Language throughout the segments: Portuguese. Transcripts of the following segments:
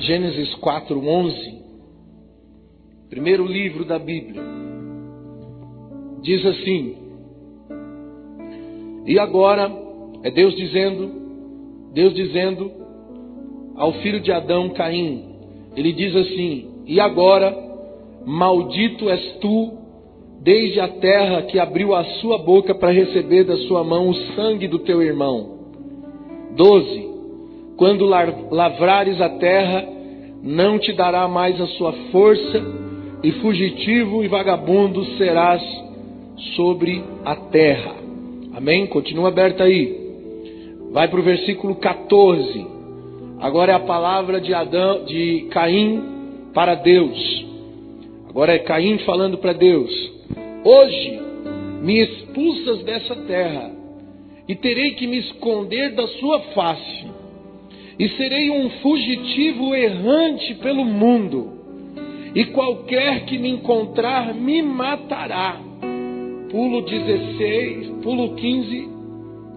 Gênesis 4:11, primeiro livro da Bíblia, diz assim: e agora, é Deus dizendo ao filho de Adão, Caim, ele diz assim: e agora, maldito és tu, desde a terra que abriu a sua boca para receber da sua mão o sangue do teu irmão. 12. Quando lavrares a terra, não te dará mais a sua força, e fugitivo e vagabundo serás sobre a terra. Amém? Continua aberto aí. Vai para o versículo 14. Agora é a palavra de Caim para Deus. Agora é Caim falando para Deus: hoje me expulsas dessa terra, e terei que me esconder da sua face, e serei um fugitivo errante pelo mundo, e qualquer que me encontrar me matará. Pulo 15,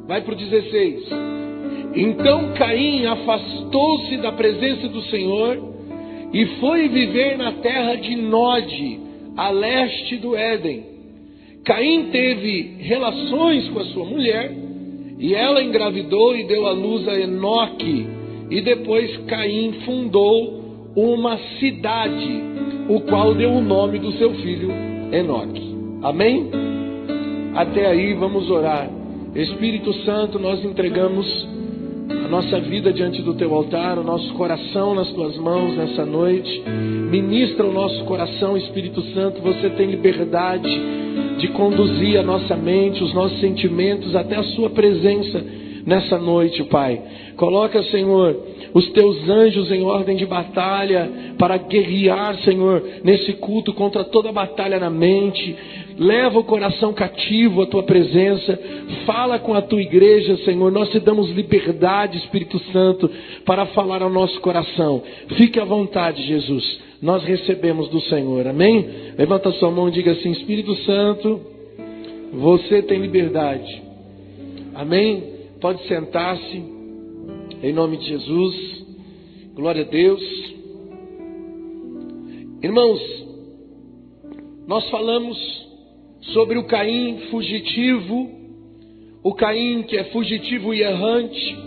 vai para o 16. Então Caim afastou-se da presença do Senhor e foi viver na terra de Nod, a leste do Éden. Caim teve relações com a sua mulher, e ela engravidou e deu à luz a Enoque. E depois Caim fundou uma cidade, o qual deu o nome do seu filho Enoque. Amém? Até aí vamos orar. Espírito Santo, nós entregamos a nossa vida diante do teu altar, o nosso coração nas tuas mãos nessa noite. Ministra o nosso coração, Espírito Santo. Você tem liberdade de conduzir a nossa mente, os nossos sentimentos até a sua presença nessa noite, Pai. Coloca, Senhor, os teus anjos em ordem de batalha para guerrear, Senhor, nesse culto contra toda batalha na mente. Leva o coração cativo à tua presença. Fala com a tua igreja, Senhor. Nós te damos liberdade, Espírito Santo, para falar ao nosso coração. Fique à vontade, Jesus. Nós recebemos do Senhor. Amém? Levanta a sua mão e diga assim: Espírito Santo, você tem liberdade. Amém? Pode sentar-se. Em nome de Jesus. Glória a Deus. Irmãos, nós falamos sobre o Caim fugitivo, o Caim que é fugitivo e errante.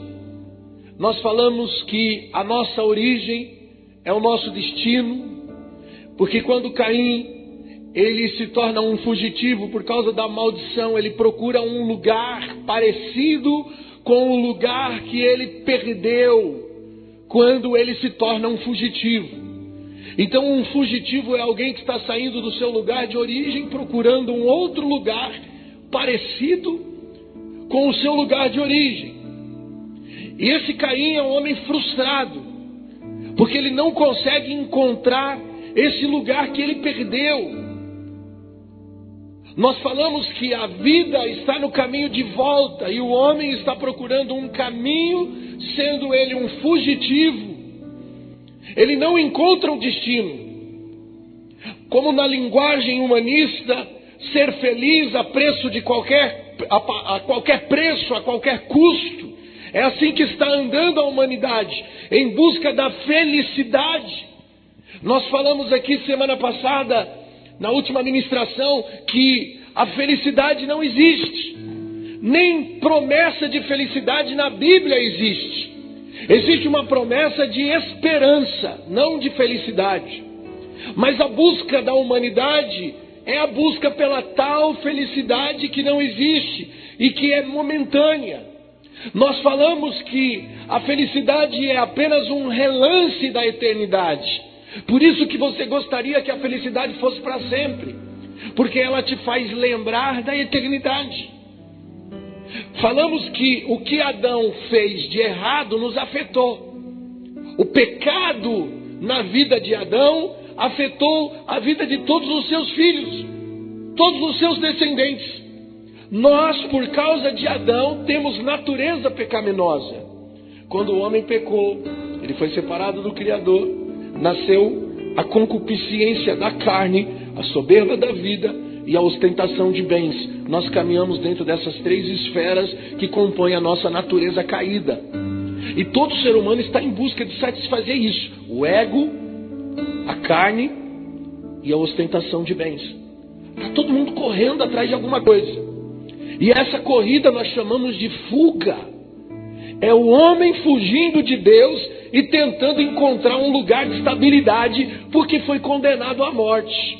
Nós falamos que a nossa origem é o nosso destino, porque quando Caim ele se torna um fugitivo por causa da maldição, ele procura um lugar parecido com o lugar que ele perdeu quando ele se torna um fugitivo. Então um fugitivo é alguém que está saindo do seu lugar de origem, procurando um outro lugar parecido com o seu lugar de origem. E esse Caim é um homem frustrado, porque ele não consegue encontrar esse lugar que ele perdeu. Nós falamos que a vida está no caminho de volta, e o homem está procurando um caminho, sendo ele um fugitivo. Ele não encontra um destino. Como na linguagem humanista, ser feliz a preço de qualquer preço, a qualquer custo. É assim que está andando a humanidade, em busca da felicidade. Nós falamos aqui semana passada, na última ministração, que a felicidade não existe. Nem promessa de felicidade na Bíblia existe. Existe uma promessa de esperança, não de felicidade. Mas a busca da humanidade é a busca pela tal felicidade que não existe e que é momentânea. Nós falamos que a felicidade é apenas um relance da eternidade. Por isso que você gostaria que a felicidade fosse para sempre, porque ela te faz lembrar da eternidade. Falamos que o que Adão fez de errado nos afetou. O pecado na vida de Adão afetou a vida de todos os seus filhos, todos os seus descendentes. Nós, por causa de Adão, temos natureza pecaminosa. Quando o homem pecou, ele foi separado do Criador, nasceu a concupiscência da carne, a soberba da vida e a ostentação de bens. Nós caminhamos dentro dessas três esferas que compõem a nossa natureza caída. E todo ser humano está em busca de satisfazer isso: o ego, a carne e a ostentação de bens. Está todo mundo correndo atrás de alguma coisa. E essa corrida nós chamamos de fuga. É o homem fugindo de Deus e tentando encontrar um lugar de estabilidade, porque foi condenado à morte.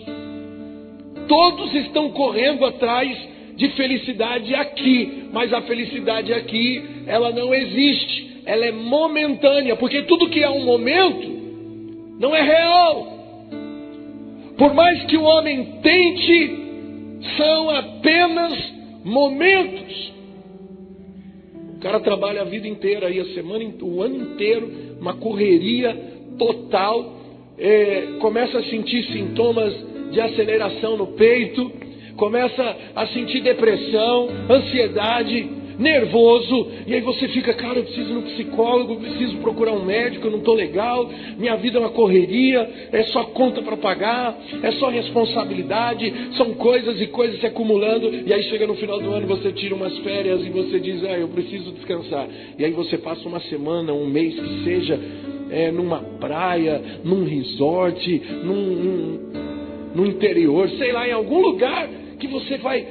Todos estão correndo atrás de felicidade aqui, mas a felicidade aqui, ela não existe, ela é momentânea, porque tudo que é um momento não é real. Por mais que o homem tente, são apenas momentos. O cara trabalha a vida inteira, aí, o ano inteiro, uma correria total, começa a sentir sintomas de aceleração no peito, começa a sentir depressão, ansiedade, nervoso, e aí você fica: cara, eu preciso ir no psicólogo, eu preciso procurar um médico, eu não estou legal, minha vida é uma correria, é só conta para pagar, é só responsabilidade, são coisas e coisas se acumulando, e aí chega no final do ano, você tira umas férias e você diz: eu preciso descansar, e aí você passa uma semana, um mês que seja, numa praia, num resort, no interior, sei lá, em algum lugar que você vai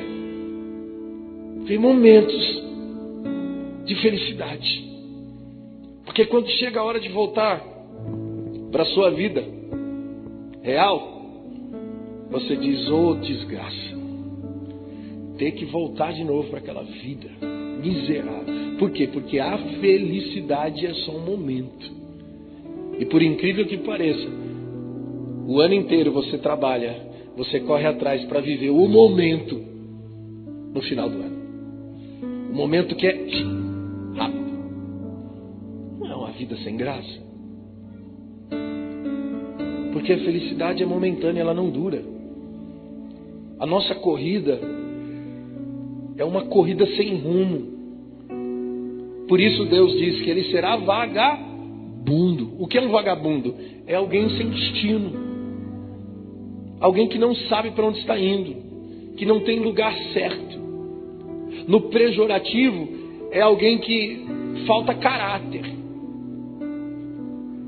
ter momentos de felicidade. Porque quando chega a hora de voltar para a sua vida real, você diz: ô desgraça, ter que voltar de novo para aquela vida miserável. Por quê? Porque a felicidade é só um momento. E por incrível que pareça, o ano inteiro você trabalha, você corre atrás para viver o momento no final do ano. O momento que é rápido. Não é uma vida sem graça. Porque a felicidade é momentânea, ela não dura. A nossa corrida é uma corrida sem rumo. Por isso Deus diz que ele será vagabundo. O que é um vagabundo? É alguém sem destino. Alguém que não sabe para onde está indo, que não tem lugar certo. No pejorativo, é alguém que falta caráter.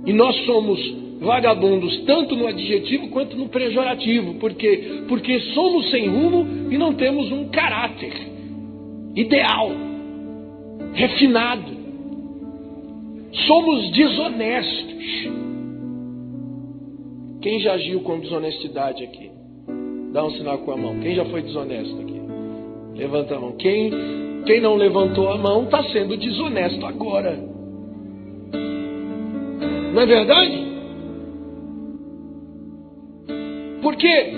E nós somos vagabundos tanto no adjetivo quanto no pejorativo. Por quê? Porque somos sem rumo e não temos um caráter ideal, refinado. Somos desonestos. Quem já agiu com desonestidade aqui? Dá um sinal com a mão. Quem já foi desonesto aqui? Levanta a mão. Quem não levantou a mão está sendo desonesto agora. Não é verdade? Por quê?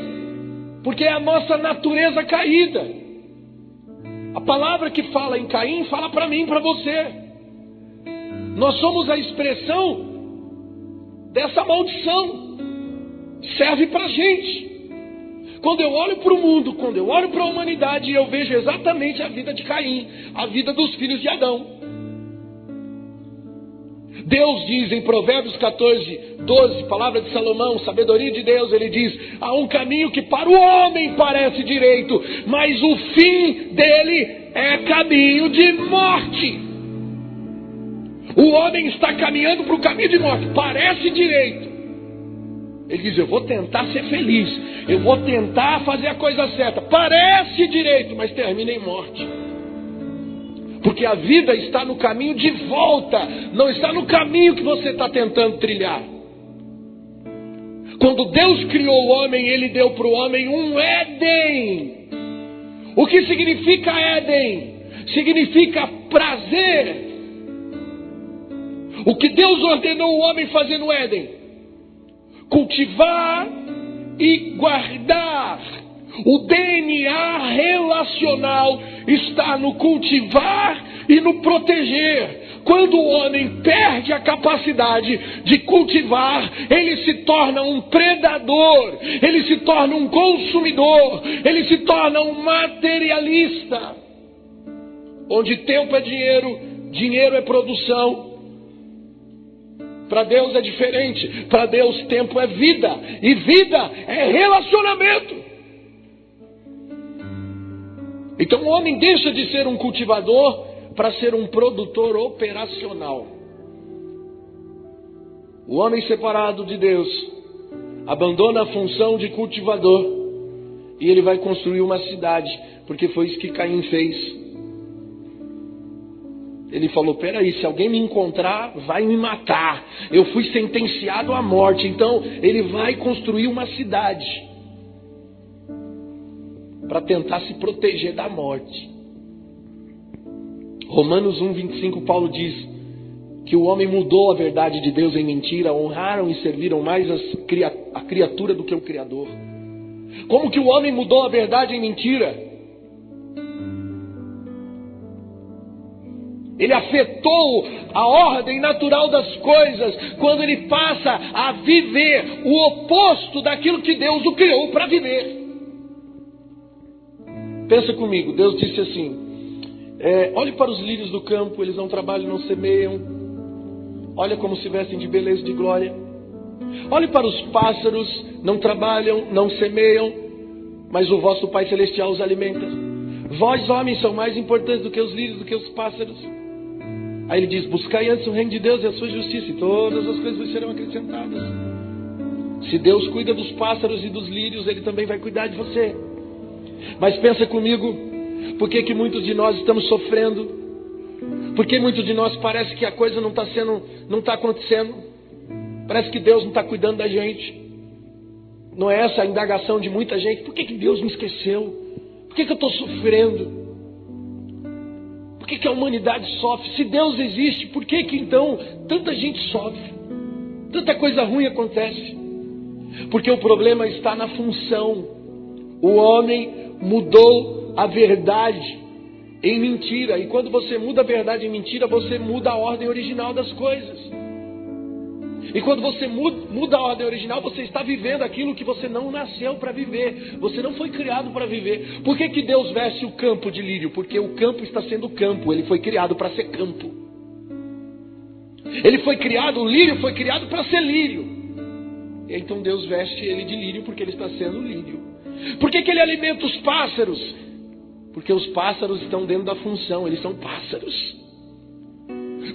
Porque é a nossa natureza caída. A palavra que fala em Caim fala para mim e para você. Nós somos a expressão dessa maldição. Serve para a gente. Quando eu olho para o mundo, quando eu olho para a humanidade, eu vejo exatamente a vida de Caim, a vida dos filhos de Adão. Deus diz em Provérbios 14, 12, palavra de Salomão, sabedoria de Deus, ele diz: há um caminho que para o homem parece direito, mas o fim dele é caminho de morte. O homem está caminhando para o caminho de morte, parece direito. Ele diz: eu vou tentar ser feliz, eu vou tentar fazer a coisa certa. Parece direito, mas termina em morte. Porque a vida está no caminho de volta, não está no caminho que você está tentando trilhar. Quando Deus criou o homem, ele deu para o homem um Éden. O que significa Éden? Significa prazer. O que Deus ordenou o homem fazer no Éden? Cultivar e guardar. O DNA relacional está no cultivar e no proteger. Quando o homem perde a capacidade de cultivar, ele se torna um predador, ele se torna um consumidor, ele se torna um materialista. Onde tempo é dinheiro, dinheiro é produção. Para Deus é diferente. Para Deus tempo é vida. E vida é relacionamento. Então o homem deixa de ser um cultivador para ser um produtor operacional. O homem separado de Deus abandona a função de cultivador e ele vai construir uma cidade, porque foi isso que Caim fez. Ele falou: peraí, se alguém me encontrar, vai me matar. Eu fui sentenciado à morte. Então ele vai construir uma cidade para tentar se proteger da morte. Romanos 1:25, Paulo diz que o homem mudou a verdade de Deus em mentira, honraram e serviram mais a criatura do que o Criador. Como que o homem mudou a verdade em mentira? Ele afetou a ordem natural das coisas quando ele passa a viver o oposto daquilo que Deus o criou para viver. Pensa comigo, Deus disse assim: olhe para os lírios do campo, eles não trabalham, não semeiam. Olha como se vestem de beleza e de glória. Olhe para os pássaros, não trabalham, não semeiam, mas o vosso Pai Celestial os alimenta. Vós, homens, são mais importantes do que os lírios, do que os pássaros. Aí ele diz: buscai antes o reino de Deus e a sua justiça, e todas as coisas vos serão acrescentadas. Se Deus cuida dos pássaros e dos lírios, Ele também vai cuidar de você. Mas pensa comigo, por que que muitos de nós estamos sofrendo? Por que muitos de nós parece que a coisa não está acontecendo? Parece que Deus não está cuidando da gente. Não é essa a indagação de muita gente? Por que que Deus me esqueceu? Por que que eu estou sofrendo? Por que que a humanidade sofre? Se Deus existe, por que que então tanta gente sofre? Tanta coisa ruim acontece? Porque o problema está na função. O homem mudou a verdade em mentira. E quando você muda a verdade em mentira, você muda a ordem original das coisas. E quando você muda a ordem original, você está vivendo aquilo que você não nasceu para viver. Você não foi criado para viver. Por que que Deus veste o campo de lírio? Porque o campo está sendo campo. Ele foi criado para ser campo. Ele foi criado, o lírio foi criado para ser lírio. E então Deus veste ele de lírio porque ele está sendo lírio. Por que que ele alimenta os pássaros? Porque os pássaros estão dentro da função, eles são pássaros.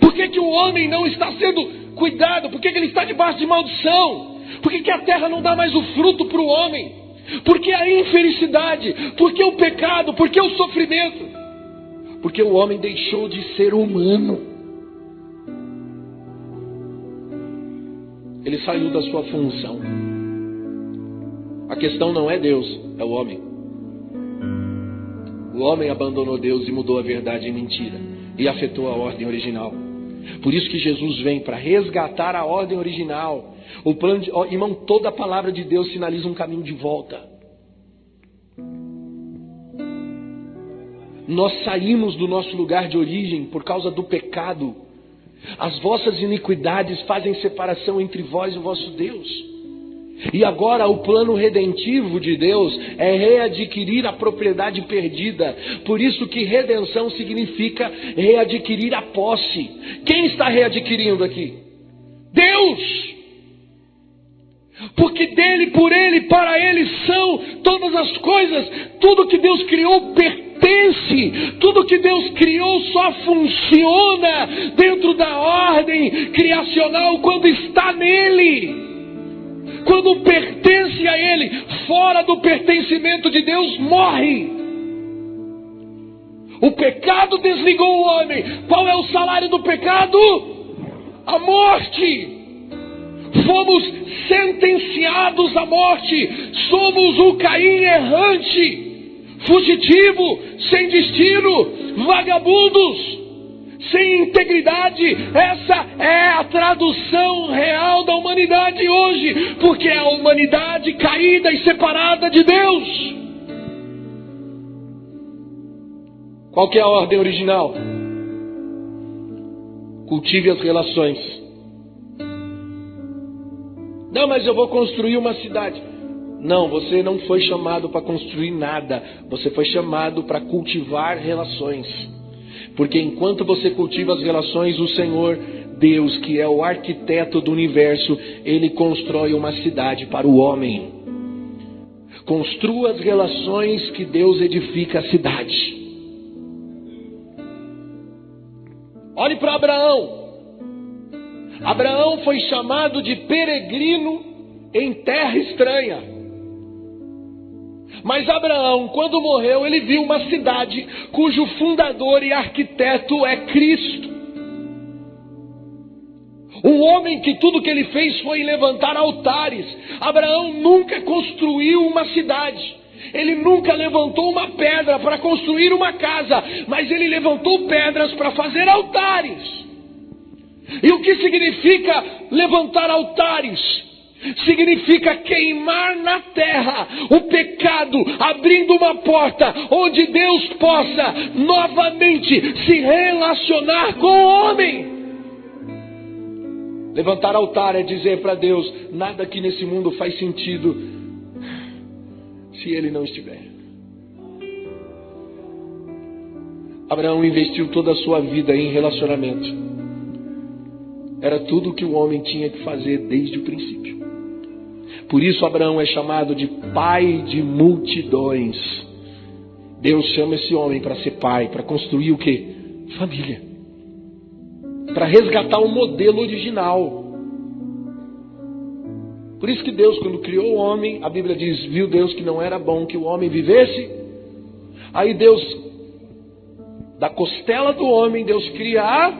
Por que que o homem não está sendo cuidado? Por que que ele está debaixo de maldição? Por que que a terra não dá mais o fruto para o homem? Por que a infelicidade? Por que o pecado? Por que o sofrimento? Porque o homem deixou de ser humano. Ele saiu da sua função. A questão não é Deus, é o homem. O homem abandonou Deus e mudou a verdade em mentira. E afetou a ordem original. Por isso que Jesus vem para resgatar a ordem original. O plano de, irmão, toda a palavra de Deus sinaliza um caminho de volta. Nós saímos do nosso lugar de origem por causa do pecado. As vossas iniquidades fazem separação entre vós e o vosso Deus. E agora o plano redentivo de Deus é readquirir a propriedade perdida. Por isso que redenção significa readquirir a posse. Quem está readquirindo aqui? Deus! Porque dele, por ele, para ele são todas as coisas. Tudo que Deus criou pertence. Tudo que Deus criou só funciona dentro da ordem criacional quando está nele. Quando pertence a Ele, fora do pertencimento de Deus, morre. O pecado desligou o homem. Qual é o salário do pecado? A morte. Fomos sentenciados à morte. Somos o Caim errante, fugitivo, sem destino, vagabundos, sem integridade. Essa é a tradução real da humanidade hoje, porque é a humanidade caída e separada de Deus. Qual que é a ordem original? Cultive as relações. Não, mas eu vou construir uma cidade. Não, você não foi chamado para construir nada. Você foi chamado para cultivar relações. Porque enquanto você cultiva as relações, o Senhor, Deus, que é o arquiteto do universo, Ele constrói uma cidade para o homem. Construa as relações que Deus edifica a cidade. Olhe para Abraão. Abraão foi chamado de peregrino em terra estranha. Mas Abraão, quando morreu, ele viu uma cidade cujo fundador e arquiteto é Cristo. Um homem que tudo que ele fez foi levantar altares. Abraão nunca construiu uma cidade. Ele nunca levantou uma pedra para construir uma casa. Mas ele levantou pedras para fazer altares. E o que significa levantar altares? Significa queimar na terra o pecado, abrindo uma porta onde Deus possa novamente se relacionar com o homem. Levantar altar é dizer para Deus: nada aqui nesse mundo faz sentido se Ele não estiver. Abraão investiu toda a sua vida em relacionamento. Era tudo o que o homem tinha que fazer desde o princípio. Por isso Abraão é chamado de pai de multidões. Deus chama esse homem para ser pai, para construir o quê? Família. Para resgatar o modelo original. Por isso que Deus, quando criou o homem, a Bíblia diz: viu Deus que não era bom que o homem vivesse. Aí Deus, da costela do homem, Deus cria a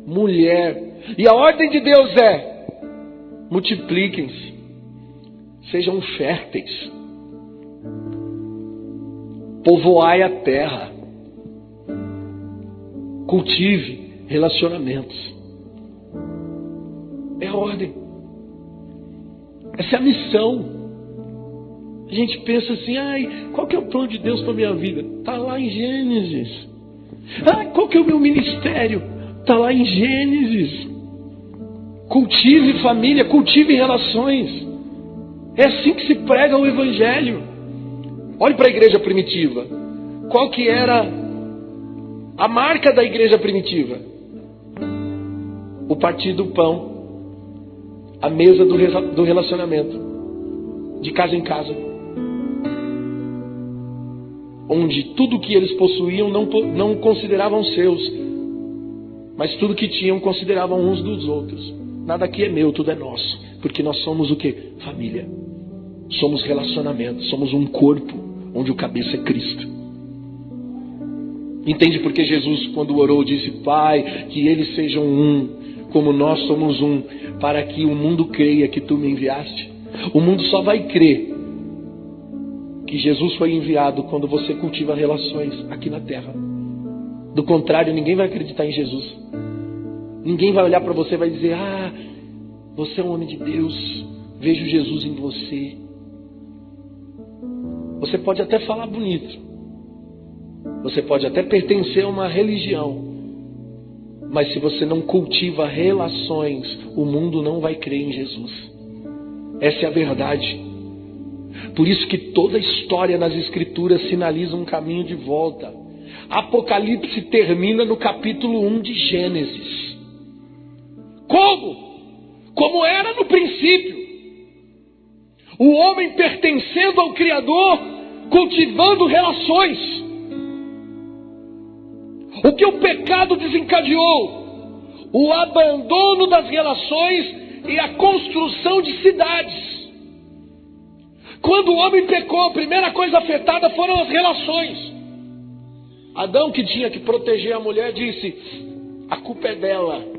mulher. E a ordem de Deus é: multipliquem-se, sejam férteis, povoai a terra, cultive relacionamentos. É a ordem. Essa é a missão. A gente pensa assim: qual que é o plano de Deus para a minha vida? Está lá em Gênesis. Qual que é o meu ministério? Está lá em Gênesis. Cultive família, cultive relações. É assim que se prega o Evangelho. Olhe para a igreja primitiva. Qual que era a marca da igreja primitiva? O partir do pão, a mesa do relacionamento, de casa em casa, onde tudo que eles possuíam não consideravam seus, mas tudo que tinham consideravam uns dos outros. Nada aqui é meu, tudo é nosso, porque nós somos o quê? Família. Somos relacionamento, somos um corpo onde o cabeça é Cristo. Entende porque Jesus, quando orou, disse: Pai, que eles sejam um, como nós somos um, para que o mundo creia que tu me enviaste. O mundo só vai crer que Jesus foi enviado quando você cultiva relações aqui na terra. Do contrário, ninguém vai acreditar em Jesus. Ninguém vai olhar para você e vai dizer: você é um homem de Deus, vejo Jesus em você. Você pode até falar bonito, você pode até pertencer a uma religião, mas se você não cultiva relações, o mundo não vai crer em Jesus. Essa é a verdade. Por isso que toda a história nas Escrituras sinaliza um caminho de volta. Apocalipse termina no capítulo 1 de Gênesis. Como era no princípio. O homem pertencendo ao Criador, cultivando relações. O que o pecado desencadeou? O abandono das relações e a construção de cidades. Quando o homem pecou, a primeira coisa afetada foram as relações. Adão, que tinha que proteger a mulher, disse: a culpa é dela.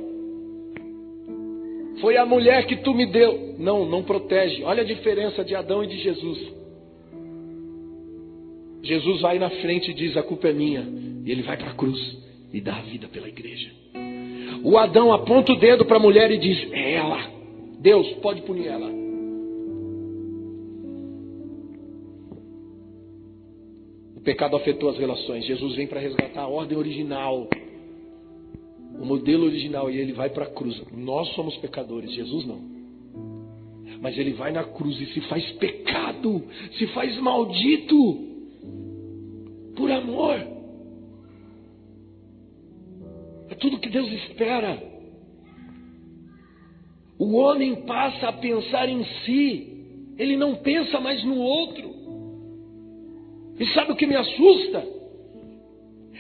Foi a mulher que tu me deu. Não protege. Olha a diferença de Adão e de Jesus. Jesus vai na frente e diz: a culpa é minha. E ele vai para a cruz e dá a vida pela igreja. O Adão aponta o dedo para a mulher e diz: é ela. Deus pode punir ela. O pecado afetou as relações. Jesus vem para resgatar a ordem original, o modelo original, e ele vai para a cruz. Nós somos pecadores, Jesus não. Mas ele vai na cruz e se faz pecado, se faz maldito, por amor. É tudo que Deus espera. O homem passa a pensar em si, ele não pensa mais no outro. E sabe o que me assusta?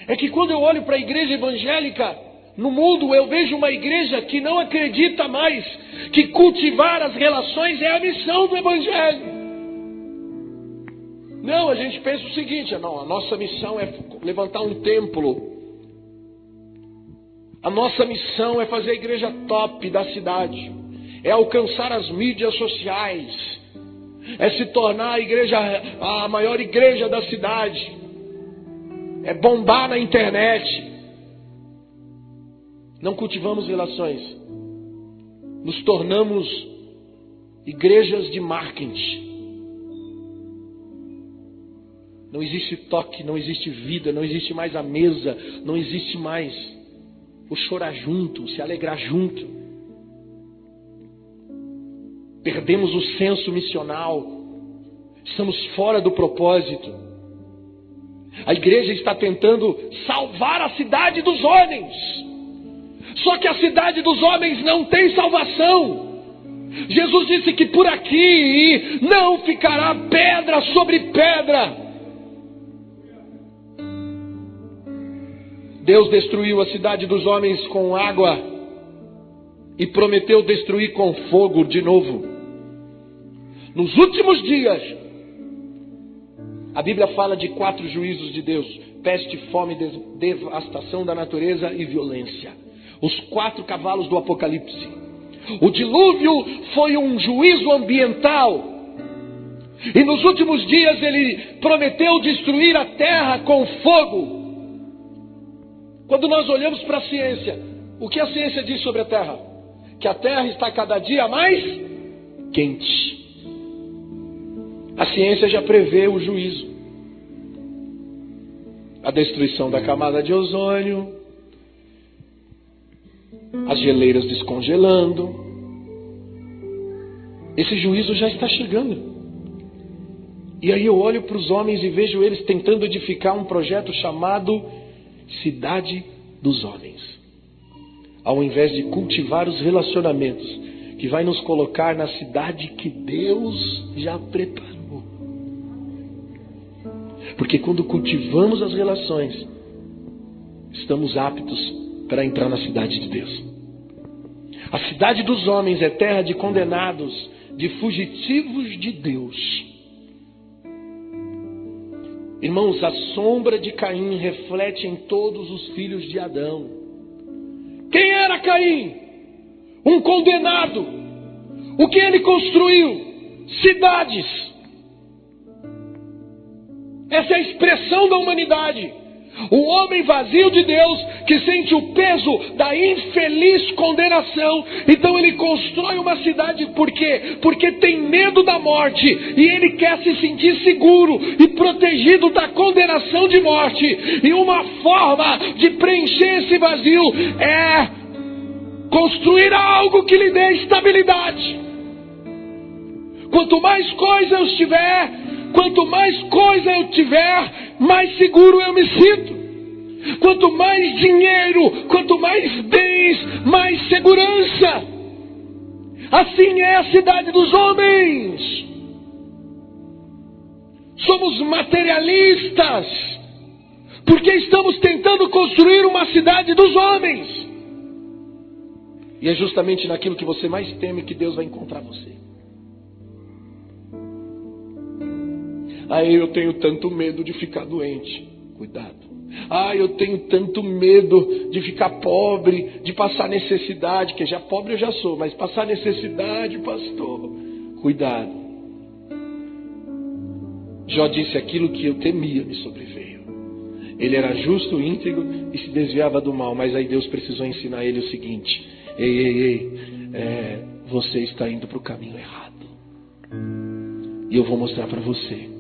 É que quando eu olho para a igreja evangélica, No mundo eu vejo uma igreja que não acredita mais que cultivar as relações é a missão do Evangelho. Não, a gente pensa o seguinte: não, a nossa missão é levantar um templo. A nossa missão é fazer a igreja top da cidade. É alcançar as mídias sociais. É se tornar a igreja, a maior igreja da cidade. É bombar na internet. Não cultivamos relações. Nos tornamos igrejas de marketing. Não existe toque, não existe vida, não existe mais a mesa, não existe mais o chorar junto, o se alegrar junto. Perdemos o senso missional. Estamos fora do propósito. A igreja está tentando salvar a cidade dos homens. Só que a cidade dos homens não tem salvação. Jesus disse que por aqui não ficará pedra sobre pedra. Deus destruiu a cidade dos homens com água e prometeu destruir com fogo de novo. Nos últimos dias, a Bíblia fala de 4 juízos de Deus: peste, fome, devastação da natureza e violência. Os 4 cavalos do Apocalipse. O dilúvio foi um juízo ambiental. E nos últimos dias ele prometeu destruir a terra com fogo. Quando nós olhamos para a ciência, o que a ciência diz sobre a terra? Que a terra está cada dia mais quente. A ciência já prevê o juízo. A destruição da camada de ozônio, as geleiras descongelando. Esse juízo já está chegando. E aí eu olho para os homens e vejo eles tentando edificar um projeto chamado Cidade dos Homens. Ao invés de cultivar os relacionamentos, que vai nos colocar na cidade que Deus já preparou. Porque quando cultivamos as relações, estamos aptos para entrar na cidade de Deus. A cidade dos homens é terra de condenados, de fugitivos de Deus. Irmãos, a sombra de Caim reflete em todos os filhos de Adão. Quem era Caim? Um condenado. O que ele construiu? Cidades. Essa é a expressão da humanidade. O homem vazio de Deus, que sente o peso da infeliz condenação. Então ele constrói uma cidade. Por quê? Porque tem medo da morte. E ele quer se sentir seguro e protegido da condenação de morte. E uma forma de preencher esse vazio é construir algo que lhe dê estabilidade. Quanto mais coisa eu tiver, mais seguro eu me sinto. Quanto mais dinheiro, quanto mais bens, mais segurança. Assim é a cidade dos homens. Somos materialistas, porque estamos tentando construir uma cidade dos homens. E é justamente naquilo que você mais teme que Deus vai encontrar você. Eu tenho tanto medo de ficar doente. Cuidado. Eu tenho tanto medo de ficar pobre, de passar necessidade, que já pobre eu já sou, mas passar necessidade, pastor. Cuidado. Jó disse: aquilo que eu temia me sobreveio. Ele era justo, íntegro e se desviava do mal, mas aí Deus precisou ensinar ele o seguinte: você está indo para o caminho errado. E eu vou mostrar para você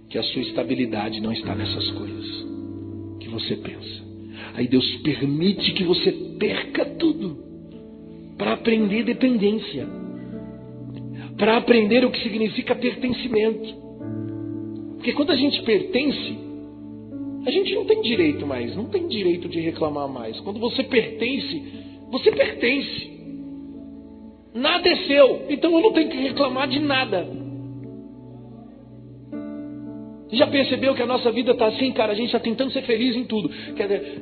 que a sua estabilidade não está nessas coisas que você pensa. Aí Deus permite que você perca tudo para aprender dependência, para aprender o que significa pertencimento. Porque quando a gente pertence, a gente não tem direito mais, não tem direito de reclamar mais. Quando você pertence, você pertence. Nada é seu, então eu não tenho que reclamar de nada. Já percebeu que a nossa vida está assim, cara? A gente está tentando ser feliz em tudo.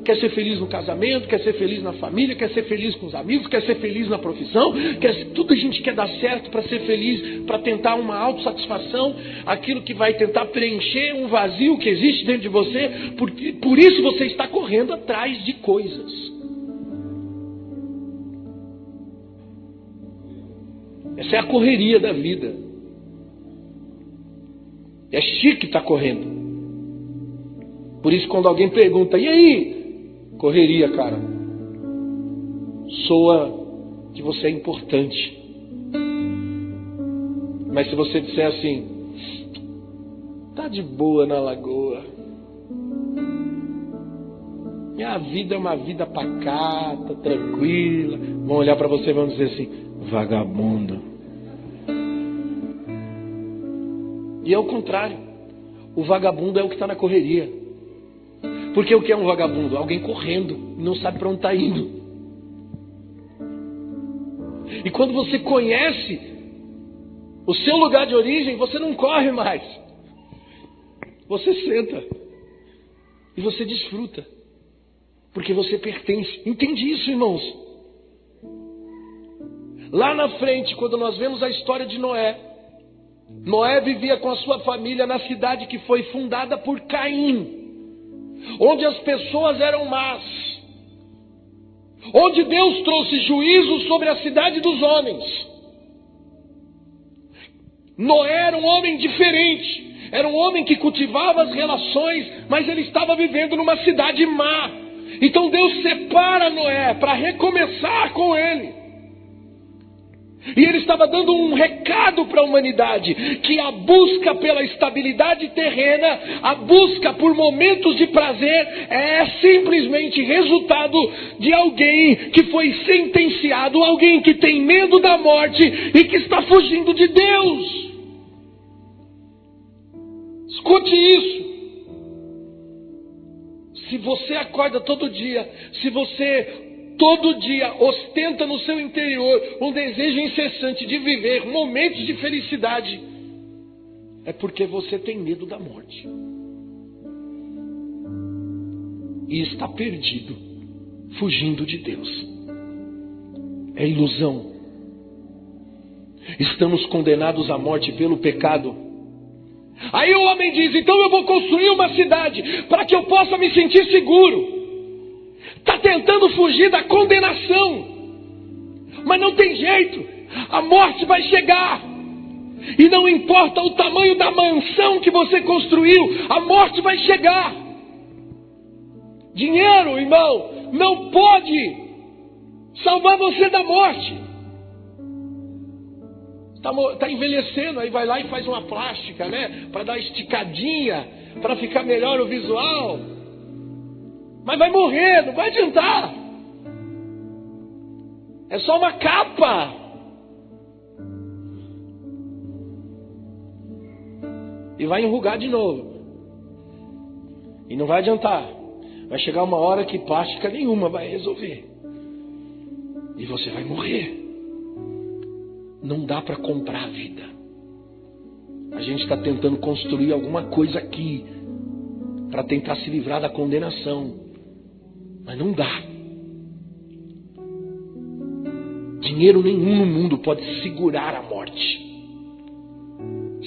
Quer ser feliz no casamento, quer ser feliz na família, quer ser feliz com os amigos, quer ser feliz na profissão. Tudo a gente quer dar certo para ser feliz, para tentar uma autossatisfação, aquilo que vai tentar preencher um vazio que existe dentro de você. Por isso você está correndo atrás de coisas. Essa é a correria da vida. É chique estar correndo. Por isso quando alguém pergunta, e aí? Correria, cara. Soa que você é importante. Mas se você disser assim, tá de boa na lagoa. Minha vida é uma vida pacata, tranquila. Vão olhar para você e vão dizer assim, vagabundo. E é o contrário. O vagabundo é o que está na correria. Porque o que é um vagabundo? Alguém correndo e não sabe para onde está indo. E quando você conhece o seu lugar de origem, você não corre mais. Você senta. E você desfruta. Porque você pertence. Entende isso, irmãos? Lá na frente, quando nós vemos a história de Noé, Noé vivia com a sua família na cidade que foi fundada por Caim, onde as pessoas eram más, onde Deus trouxe juízo sobre a cidade dos homens. Noé era um homem diferente, era um homem que cultivava as relações, mas ele estava vivendo numa cidade má. Então Deus separa Noé para recomeçar com ele. E ele estava dando um recado para a humanidade, que a busca pela estabilidade terrena, a busca por momentos de prazer, é simplesmente resultado de alguém que foi sentenciado, alguém que tem medo da morte e que está fugindo de Deus. Escute isso. Se você acorda todo dia, se você todo dia ostenta no seu interior um desejo incessante de viver momentos de felicidade, é porque você tem medo da morte. E está perdido, fugindo de Deus. É ilusão. Estamos condenados à morte pelo pecado. Aí o homem diz, então eu vou construir uma cidade para que eu possa me sentir seguro. Está tentando fugir da condenação, mas não tem jeito, a morte vai chegar, e não importa o tamanho da mansão que você construiu, a morte vai chegar. Dinheiro, irmão, não pode salvar você da morte. Está envelhecendo, aí vai lá e faz uma plástica, né, para dar esticadinha, para ficar melhor o visual. Mas vai morrer, não vai adiantar. É só uma capa. E vai enrugar de novo. E não vai adiantar. Vai chegar uma hora que plástica nenhuma vai resolver. E você vai morrer. Não dá para comprar a vida. A gente está tentando construir alguma coisa aqui para tentar se livrar da condenação. Mas não dá. Dinheiro nenhum no mundo pode segurar a morte.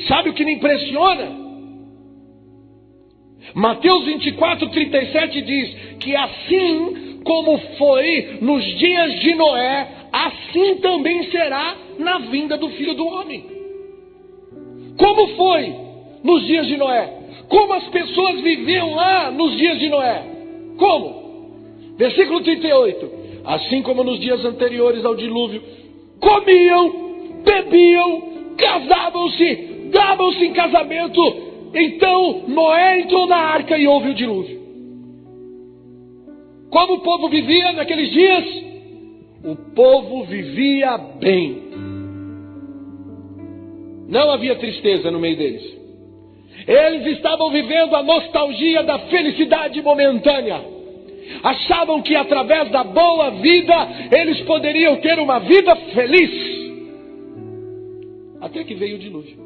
Sabe o que me impressiona? Mateus 24:37 diz que assim como foi nos dias de Noé, assim também será na vinda do Filho do Homem. Como foi nos dias de Noé? Como as pessoas viviam lá nos dias de Noé? Como? Versículo 38. Assim como nos dias anteriores ao dilúvio, comiam, bebiam, casavam-se, davam-se em casamento. Então Noé entrou na arca e houve o dilúvio. Como o povo vivia naqueles dias? O povo vivia bem. Não havia tristeza no meio deles. Eles estavam vivendo a nostalgia da felicidade momentânea. Achavam que através da boa vida eles poderiam ter uma vida feliz. Até que veio o dilúvio.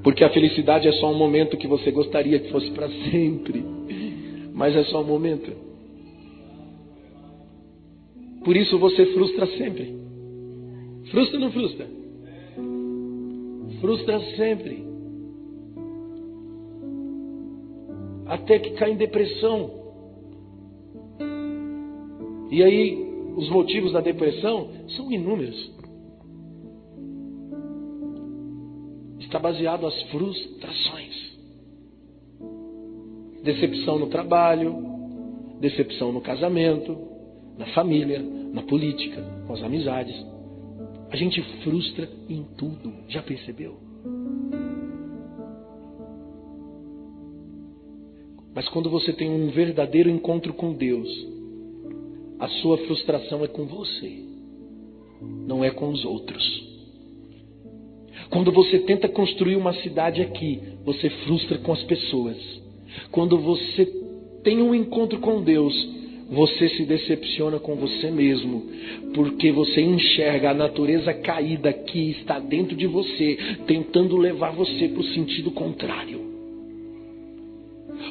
Porque a felicidade é só um momento que você gostaria que fosse para sempre. Mas é só um momento. Por isso você frustra sempre. Frustra ou não frustra? Frustra sempre. Até que cai em depressão. E aí, os motivos da depressão são inúmeros. Está baseado nas frustrações. Decepção no trabalho, decepção no casamento, na família, na política, com as amizades. A gente frustra em tudo. Já percebeu? Mas quando você tem um verdadeiro encontro com Deus, a sua frustração é com você, não é com os outros. Quando você tenta construir uma cidade aqui, você frustra com as pessoas. Quando você tem um encontro com Deus, você se decepciona com você mesmo, porque você enxerga a natureza caída que está dentro de você, tentando levar você para o sentido contrário.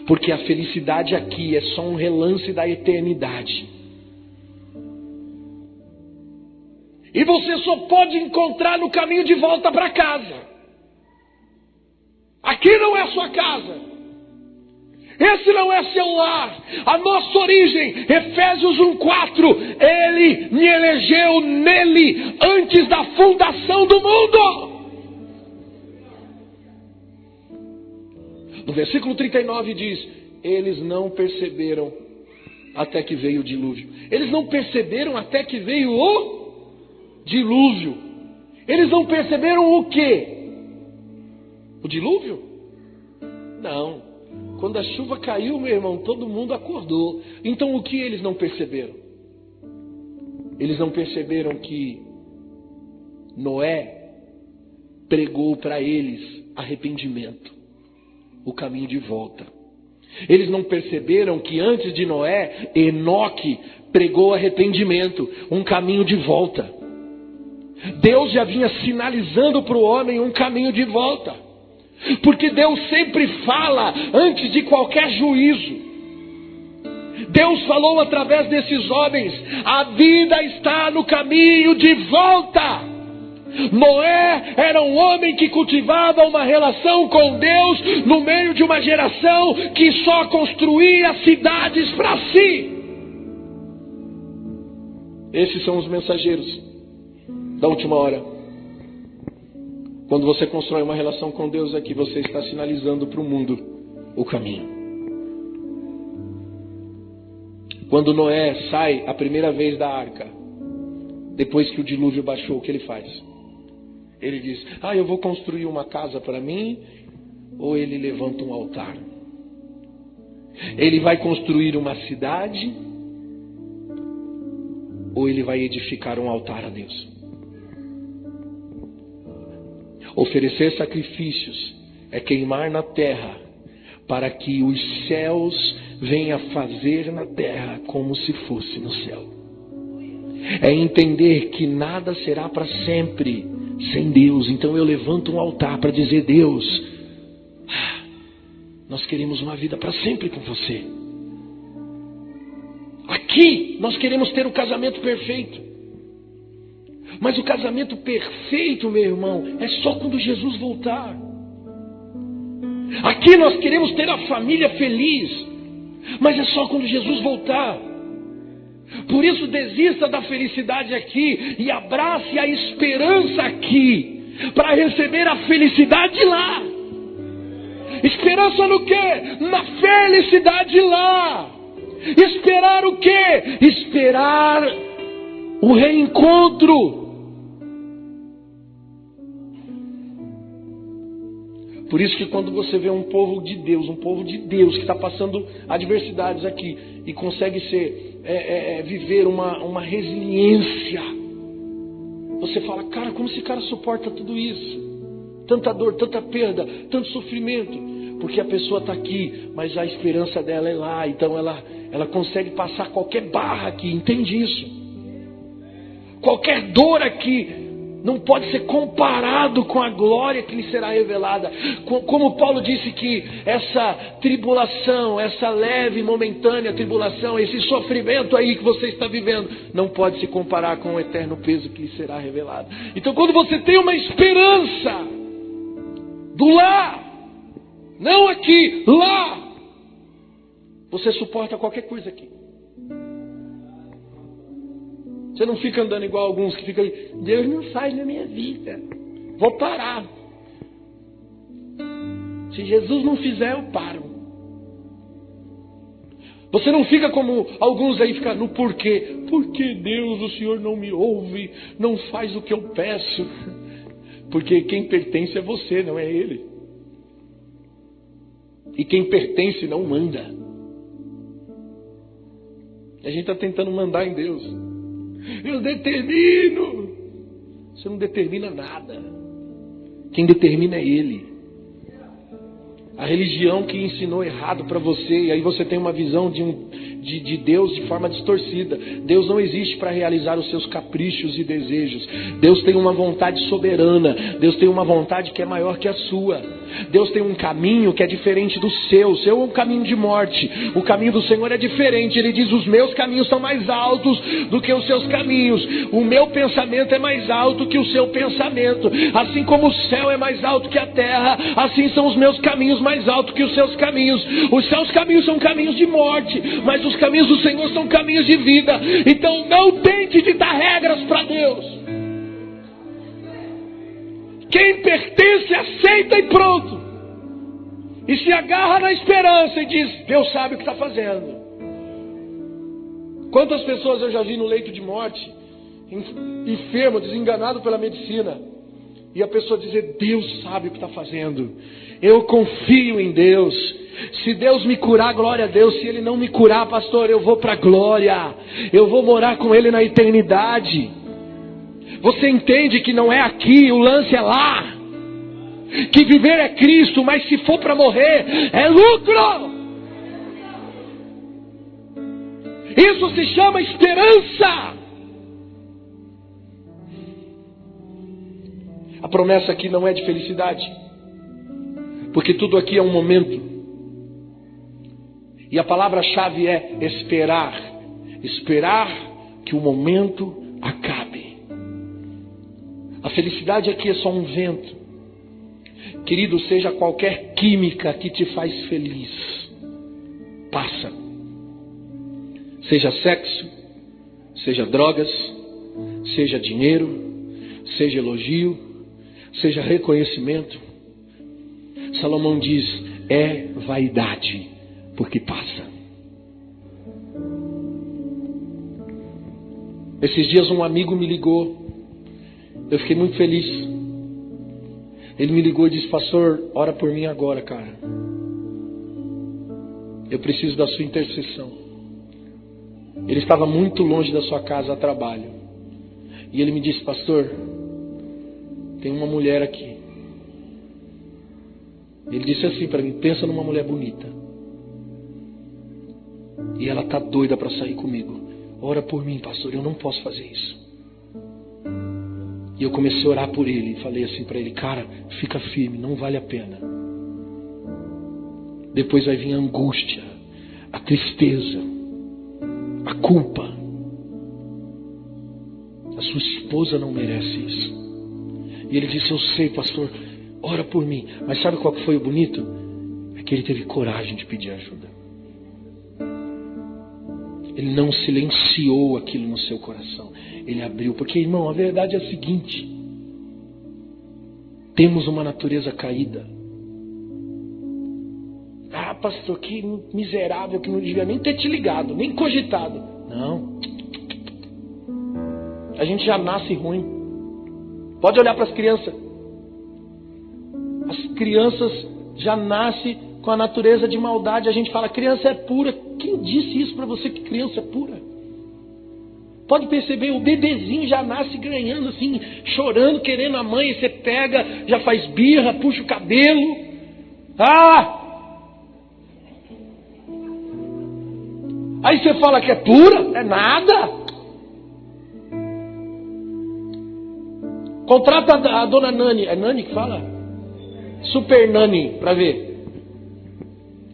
Porque a felicidade aqui é só um relance da eternidade. E você só pode encontrar no caminho de volta para casa. Aqui não é a sua casa. Esse não é seu lar. A nossa origem, Efésios 1:4, Ele me elegeu nele antes da fundação do mundo. No versículo 39 diz: eles não perceberam até que veio o dilúvio. Eles não perceberam até que veio o dilúvio. Eles não perceberam o quê? O dilúvio? Não. Quando a chuva caiu, meu irmão, todo mundo acordou. Então o que eles não perceberam? Eles não perceberam que Noé pregou para eles arrependimento, o caminho de volta. Eles não perceberam que antes de Noé, Enoque pregou arrependimento, um caminho de volta. Deus já vinha sinalizando para o homem um caminho de volta. Porque Deus sempre fala antes de qualquer juízo. Deus falou através desses homens: a vida está no caminho de volta. Noé era um homem que cultivava uma relação com Deus no meio de uma geração que só construía cidades para si. Esses são os mensageiros da última hora. Quando você constrói uma relação com Deus aqui, você está sinalizando para o mundo o caminho. Quando Noé sai a primeira vez da arca, depois que o dilúvio baixou, o que ele faz? Ele diz: eu vou construir uma casa para mim, ou ele levanta um altar? Ele vai construir uma cidade, ou ele vai edificar um altar a Deus? Oferecer sacrifícios é queimar na terra, para que os céus venham fazer na terra como se fosse no céu. É entender que nada será para sempre sem Deus. Então eu levanto um altar para dizer: Deus, nós queremos uma vida para sempre com você. Aqui nós queremos ter o casamento perfeito. Mas o casamento perfeito, meu irmão, é só quando Jesus voltar. Aqui nós queremos ter a família feliz, mas é só quando Jesus voltar. Por isso desista da felicidade aqui e abrace a esperança aqui, para receber a felicidade lá. Esperança no quê? Na felicidade lá. Esperar o quê? Esperar o reencontro. Por isso que quando você vê um povo de Deus que está passando adversidades aqui e consegue viver uma resiliência, você fala: cara, como esse cara suporta tudo isso? Tanta dor, tanta perda, tanto sofrimento. Porque a pessoa está aqui, mas a esperança dela é lá. Então ela consegue passar qualquer barra aqui, entende isso? Qualquer dor aqui, não pode ser comparado com a glória que lhe será revelada. Como Paulo disse que essa tribulação, essa leve, momentânea tribulação, esse sofrimento aí que você está vivendo, não pode se comparar com o eterno peso que lhe será revelado. Então quando você tem uma esperança do lá, não aqui, lá, você suporta qualquer coisa aqui. Você não fica andando igual alguns que ficam aí, Deus não faz na minha vida, vou parar. Se Jesus não fizer, eu paro. Você não fica como alguns aí, fica no porquê. Porque Deus, o Senhor não me ouve, não faz o que eu peço. Porque quem pertence é você, não é Ele. E quem pertence não manda. A gente está tentando mandar em Deus. Eu determino. Você não determina nada. Quem determina é Ele. A religião que ensinou errado para você, e aí você tem uma visão de Deus de forma distorcida. Deus não existe para realizar os seus caprichos e desejos. Deus tem uma vontade soberana. Deus tem uma vontade que é maior que a sua. Deus tem um caminho que é diferente do seu. O seu é um caminho de morte. O caminho do Senhor é diferente. Ele diz, os meus caminhos são mais altos do que os seus caminhos. O meu pensamento é mais alto que o seu pensamento. Assim como o céu é mais alto que a terra, assim são os meus caminhos mais altos que os seus caminhos. Os seus caminhos são caminhos de morte, mas os caminhos do Senhor são caminhos de vida. Então não tente ditar regras para Deus. Quem pertence, aceita e pronto. E se agarra na esperança e diz, Deus sabe o que está fazendo. Quantas pessoas eu já vi no leito de morte, enfermo, desenganado pela medicina, e a pessoa dizer, Deus sabe o que está fazendo. Eu confio em Deus. Se Deus me curar, glória a Deus. Se Ele não me curar, pastor, eu vou para a glória. Eu vou morar com Ele na eternidade. Você entende que não é aqui, o lance é lá. Que viver é Cristo, mas se for para morrer, é lucro. Isso se chama esperança. A promessa aqui não é de felicidade, porque tudo aqui é um momento. E a palavra-chave é esperar. Esperar que o momento acabe. A felicidade aqui é só um vento. Querido, seja qualquer química que te faz feliz, passa. Seja sexo, seja drogas, seja dinheiro, seja elogio, seja reconhecimento. Salomão diz, é vaidade, porque passa. Esses dias um amigo me ligou. Eu fiquei muito feliz. Ele me ligou e disse, pastor, ora por mim agora, cara. Eu preciso da sua intercessão. Ele estava muito longe da sua casa a trabalho. E ele me disse, pastor, tem uma mulher aqui. Ele disse assim para mim, pensa numa mulher bonita. E ela está doida para sair comigo. Ora por mim, pastor, eu não posso fazer isso. E eu comecei a orar por ele e falei assim para ele, cara, fica firme, não vale a pena. Depois vai vir a angústia, a tristeza, a culpa. A sua esposa não merece isso. E ele disse, eu sei, pastor, ora por mim. Mas sabe qual que foi o bonito? É que ele teve coragem de pedir ajuda. Ele não silenciou aquilo no seu coração. Ele abriu. Porque, irmão, a verdade é a seguinte. Temos uma natureza caída. Ah, pastor, que miserável, que não devia nem ter te ligado, nem cogitado. Não. A gente já nasce ruim. Pode olhar para as crianças. As crianças já nascem com a natureza de maldade. A gente fala, criança é pura. Quem disse isso para você que criança é pura? Pode perceber, o bebezinho já nasce ganhando assim, chorando, querendo a mãe. Você pega, já faz birra, puxa o cabelo. Aí você fala que é pura? É nada. Contrata a dona Nani. É Nani que fala? Super Nani, para ver.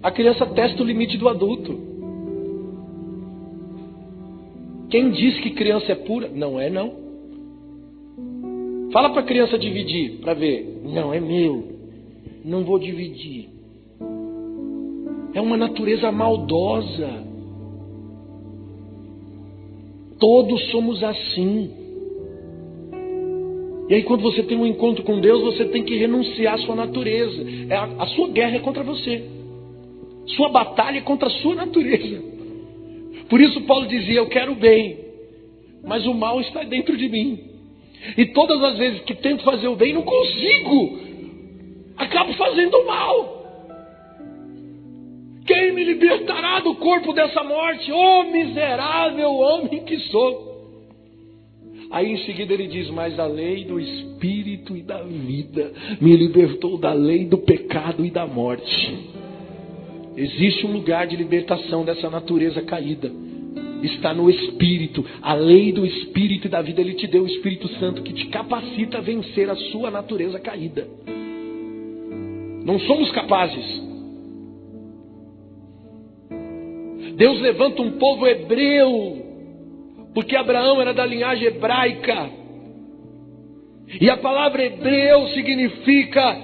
A criança testa o limite do adulto. Quem diz que criança é pura? Não é, não. Fala para a criança dividir, para ver. Não, é meu. Não vou dividir. É uma natureza maldosa. Todos somos assim. E aí quando você tem um encontro com Deus, você tem que renunciar à sua natureza. A sua guerra é contra você. Sua batalha é contra a sua natureza. Por isso Paulo dizia, eu quero o bem, mas o mal está dentro de mim. E todas as vezes que tento fazer o bem, não consigo. Acabo fazendo o mal. Quem me libertará do corpo dessa morte? Oh, miserável homem que sou. Aí em seguida ele diz, mas a lei do Espírito e da vida me libertou da lei do pecado e da morte. Existe um lugar de libertação dessa natureza caída. Está no Espírito. A lei do Espírito e da vida, Ele te deu o Espírito Santo que te capacita a vencer a sua natureza caída. Não somos capazes. Deus levanta um povo hebreu, porque Abraão era da linhagem hebraica. E a palavra hebreu significa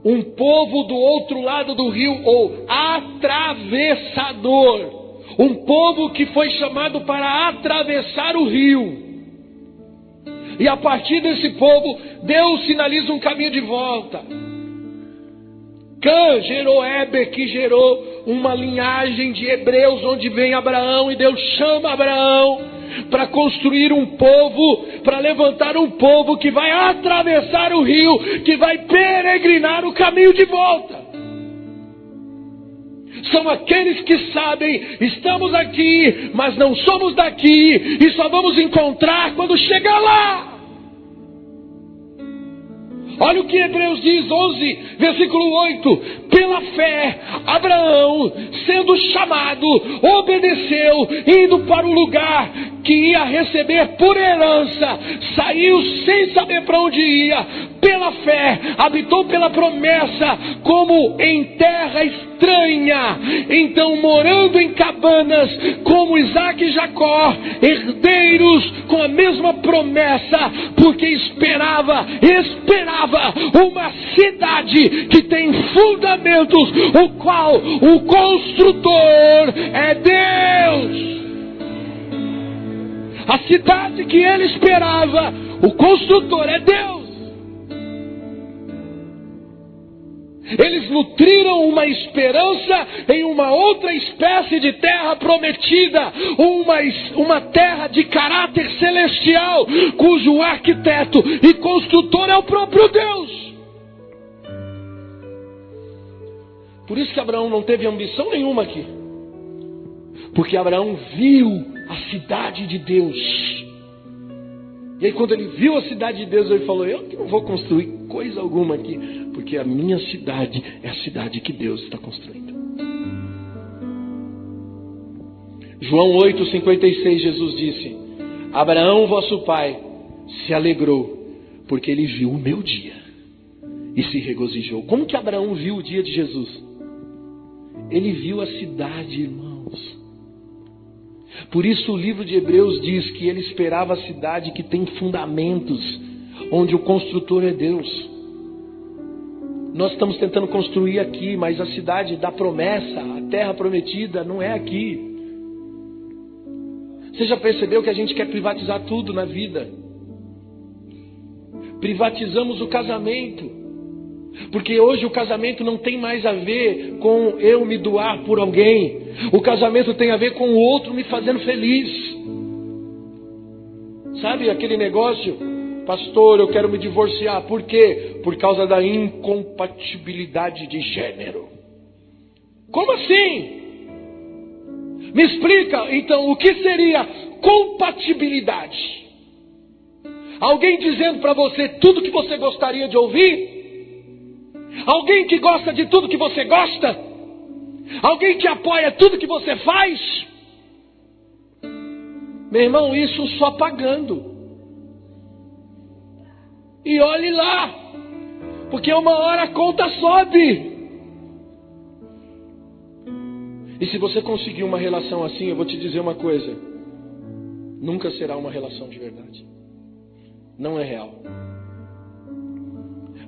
um povo do outro lado do rio, ou atravessador. Um povo que foi chamado para atravessar o rio. E a partir desse povo, Deus sinaliza um caminho de volta. Cã gerou Eber, que gerou uma linhagem de hebreus, onde vem Abraão, e Deus chama Abraão para construir um povo, para levantar um povo que vai atravessar o rio, que vai peregrinar o caminho de volta. São aqueles que sabem, estamos aqui, mas não somos daqui, e só vamos encontrar quando chegar lá. Olha o que Hebreus diz, 11, versículo 8. Pela fé, Abraão, sendo chamado, obedeceu, indo para o lugar que ia receber por herança, saiu sem saber para onde ia. Pela fé, habitou pela promessa, como em terra estranha. Então, morando em cabanas, como Isaac e Jacó, herdeiros com a mesma promessa, porque esperava uma cidade que tem fundamentos, o qual o construtor é Deus. A cidade que ele esperava, o construtor é Deus. Eles nutriram uma esperança em uma outra espécie de terra prometida, uma terra de caráter celestial, cujo arquiteto e construtor é o próprio Deus. Por isso que Abraão não teve ambição nenhuma aqui, porque Abraão viu a cidade de Deus. E aí quando ele viu a cidade de Deus, ele falou, eu que não vou construir coisa alguma aqui, porque a minha cidade é a cidade que Deus está construindo. João 8,56, Jesus disse, Abraão, vosso pai, se alegrou, porque ele viu o meu dia, e se regozijou. Como que Abraão viu o dia de Jesus? Ele viu a cidade, irmãos. Por isso o livro de Hebreus diz que ele esperava a cidade que tem fundamentos, onde o construtor é Deus. Nós estamos tentando construir aqui, mas a cidade da promessa, a terra prometida, não é aqui. Você já percebeu que a gente quer privatizar tudo na vida? Privatizamos o casamento, porque hoje o casamento não tem mais a ver com eu me doar por alguém. O casamento tem a ver com o outro me fazendo feliz. Sabe aquele negócio? Pastor, eu quero me divorciar. Por quê? Por causa da incompatibilidade de gênero. Como assim? Me explica, então, o que seria compatibilidade? Alguém dizendo para você tudo que você gostaria de ouvir? Alguém que gosta de tudo que você gosta? Alguém que apoia tudo que você faz? Meu irmão, isso só pagando. E olhe lá, porque uma hora a conta sobe. E se você conseguir uma relação assim, eu vou te dizer uma coisa: nunca será uma relação de verdade. Não é real.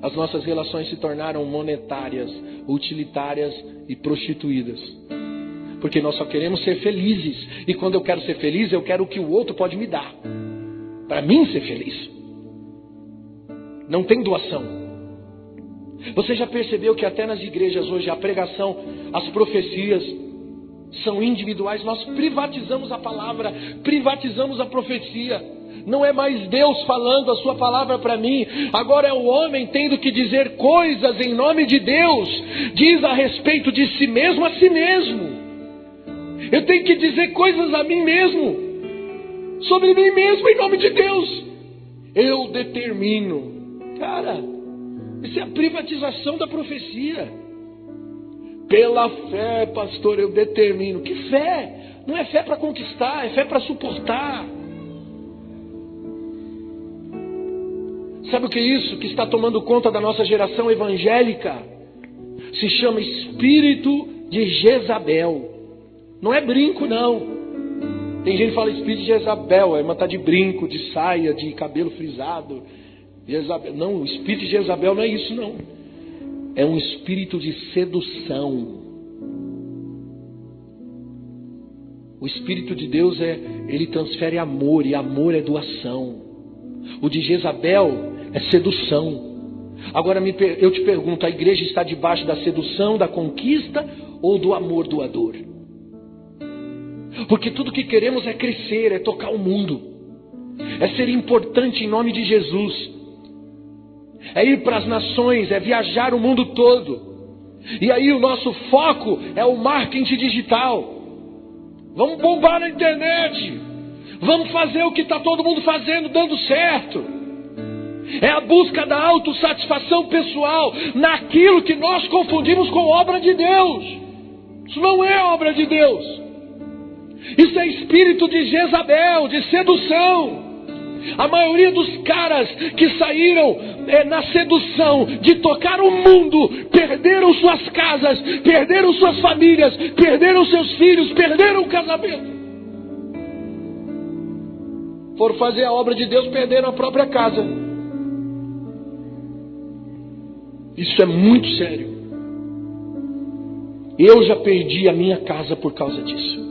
As nossas relações se tornaram monetárias, utilitárias e prostituídas. Porque nós só queremos ser felizes. E quando eu quero ser feliz, eu quero o que o outro pode me dar. Para mim ser feliz. Não tem doação. Você já percebeu que até nas igrejas hoje a pregação, as profecias são individuais? Nós privatizamos a palavra, privatizamos a profecia. Não é mais Deus falando a sua palavra para mim. Agora é o homem tendo que dizer coisas em nome de Deus. Diz a respeito de si mesmo a si mesmo. Eu tenho que dizer coisas a mim mesmo, sobre mim mesmo em nome de Deus. Eu determino. Cara, isso é a privatização da profecia. Pela fé, pastor, eu determino. Que fé? Não é fé para conquistar, é fé para suportar. Sabe o que é isso que está tomando conta da nossa geração evangélica? Se chama espírito de Jezabel. Não é brinco, não. Tem gente que fala espírito de Jezabel, é uma tá de brinco, de saia, de cabelo frisado. Jezabel. Não, o espírito de Jezabel não é isso, não. É um espírito de sedução. O Espírito de Deus ele transfere amor, e amor é doação. O de Jezabel é sedução. Agora eu te pergunto, a igreja está debaixo da sedução, da conquista ou do amor doador? Porque tudo que queremos é crescer, é tocar o mundo, é ser importante em nome de Jesus, é ir para as nações, é viajar o mundo todo. E aí o nosso foco é o marketing digital. Vamos bombar na internet, vamos fazer o que está todo mundo fazendo, dando certo. É a busca da autossatisfação pessoal naquilo que nós confundimos com obra de Deus. Isso não é obra de Deus. Isso é espírito de Jezabel, de sedução. A maioria dos caras que saíram na sedução de tocar o mundo, perderam suas casas, perderam suas famílias, perderam seus filhos, perderam o casamento. Foram fazer a obra de Deus, perderam a própria casa. Isso é muito sério. Eu já perdi a minha casa por causa disso.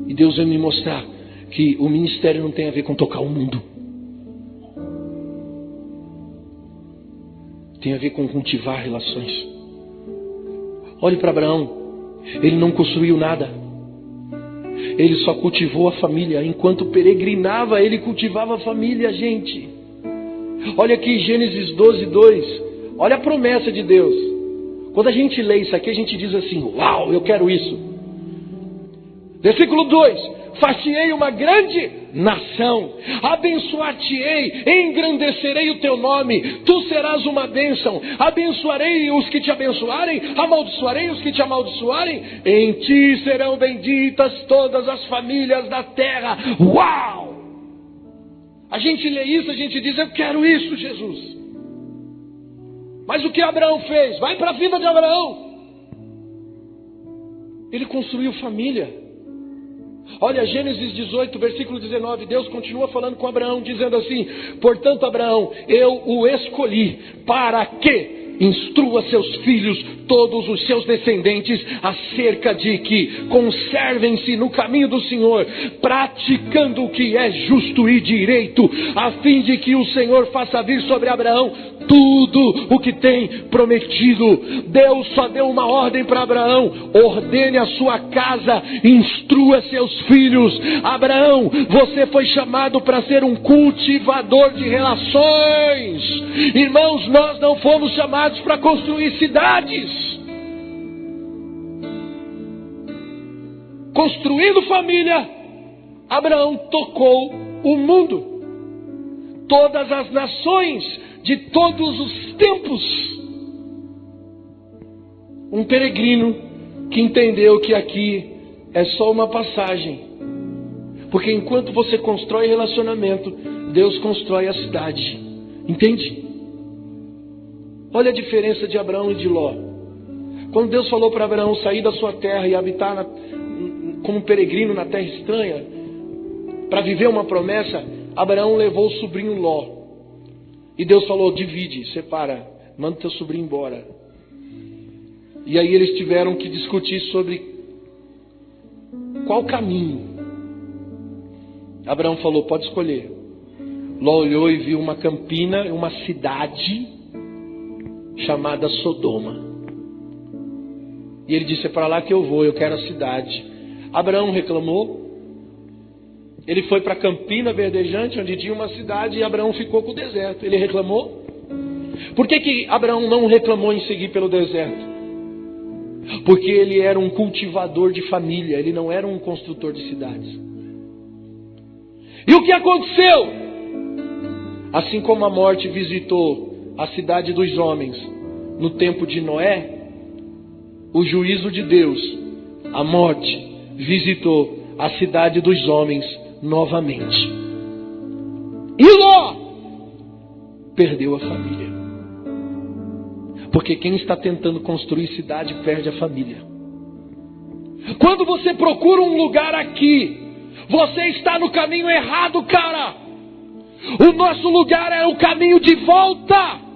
E Deus vai me mostrar que o ministério não tem a ver com tocar o mundo. Tem a ver com cultivar relações. Olhe para Abraão. Ele não construiu nada. Ele só cultivou a família. Enquanto peregrinava, ele cultivava a família, gente. Olha aqui Gênesis 12:2. Olha a promessa de Deus. Quando a gente lê isso aqui, a gente diz assim: uau, eu quero isso. Versículo 2: far-te-ei uma grande nação, abençoar-te-ei, engrandecerei o teu nome, tu serás uma bênção, abençoarei os que te abençoarem, amaldiçoarei os que te amaldiçoarem, em ti serão benditas todas as famílias da terra. Uau! A gente lê isso, a gente diz: eu quero isso, Jesus. Mas o que Abraão fez? Vai para a vida de Abraão. Ele construiu família. Olha, Gênesis 18, versículo 19, Deus continua falando com Abraão, dizendo assim: portanto, Abraão, eu o escolhi para que instrua seus filhos, todos os seus descendentes, acerca de que conservem-se no caminho do Senhor, praticando o que é justo e direito, a fim de que o Senhor faça vir sobre Abraão tudo o que tem prometido. Deus só deu uma ordem para Abraão: ordene a sua casa, instrua seus filhos. Abraão, você foi chamado para ser um cultivador de relações. Irmãos, nós não fomos chamados para construir cidades. Construindo família, Abraão tocou o mundo. Todas as nações de todos os tempos. Um peregrino que entendeu que aqui é só uma passagem. Porque enquanto você constrói relacionamento, Deus constrói a cidade. Entende? Olha a diferença de Abraão e de Ló. Quando Deus falou para Abraão sair da sua terra e habitar como peregrino na terra estranha, para viver uma promessa, Abraão levou o sobrinho Ló. E Deus falou: divide, separa, manda teu sobrinho embora. E aí eles tiveram que discutir sobre qual caminho. Abraão falou: pode escolher. Ló olhou e viu uma campina, uma cidade chamada Sodoma. E ele disse: é para lá que eu vou, eu quero a cidade. Abraão reclamou. Ele foi para a campina verdejante, onde tinha uma cidade, e Abraão ficou com o deserto. Ele reclamou. Por que Abraão não reclamou em seguir pelo deserto? Porque ele era um cultivador de família, ele não era um construtor de cidades. E o que aconteceu? Assim como a morte visitou a cidade dos homens no tempo de Noé, o juízo de Deus, a morte, visitou a cidade dos homens novamente. E Ló perdeu a família. Porque quem está tentando construir cidade perde a família. Quando você procura um lugar aqui, você está no caminho errado, cara. O nosso lugar é o caminho de volta.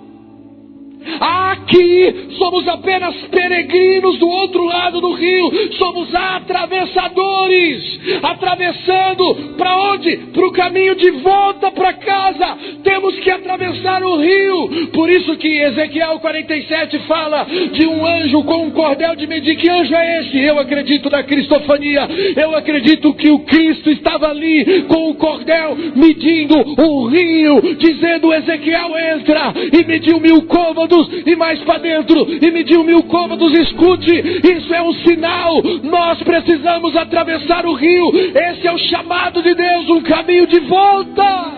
Aqui somos apenas peregrinos do outro lado do rio. Somos atravessadores. Atravessando para onde? Para o caminho de volta para casa. Temos que atravessar o rio. Por isso que Ezequiel 47 fala de um anjo com um cordel de medir. Que anjo é esse? Eu acredito na cristofania. Eu acredito que o Cristo estava ali com o cordel medindo o rio, dizendo: Ezequiel, entra. E mediu 1000 côvados. E mais para dentro, e mediu 1000 côvados. Escute, isso é um sinal. Nós precisamos atravessar o rio. Esse é o chamado de Deus, um caminho de volta,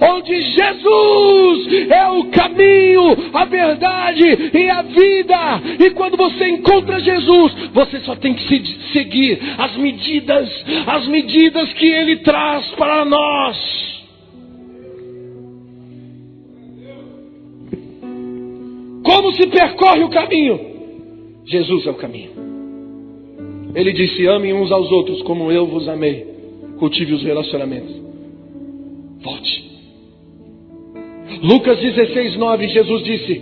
onde Jesus é o caminho, a verdade e a vida. E quando você encontra Jesus, você só tem que seguir as medidas que Ele traz para nós. Como se percorre o caminho? Jesus é o caminho. Ele disse: amem uns aos outros como eu vos amei. Cultive os relacionamentos. Volte. Lucas 16:9, Jesus disse: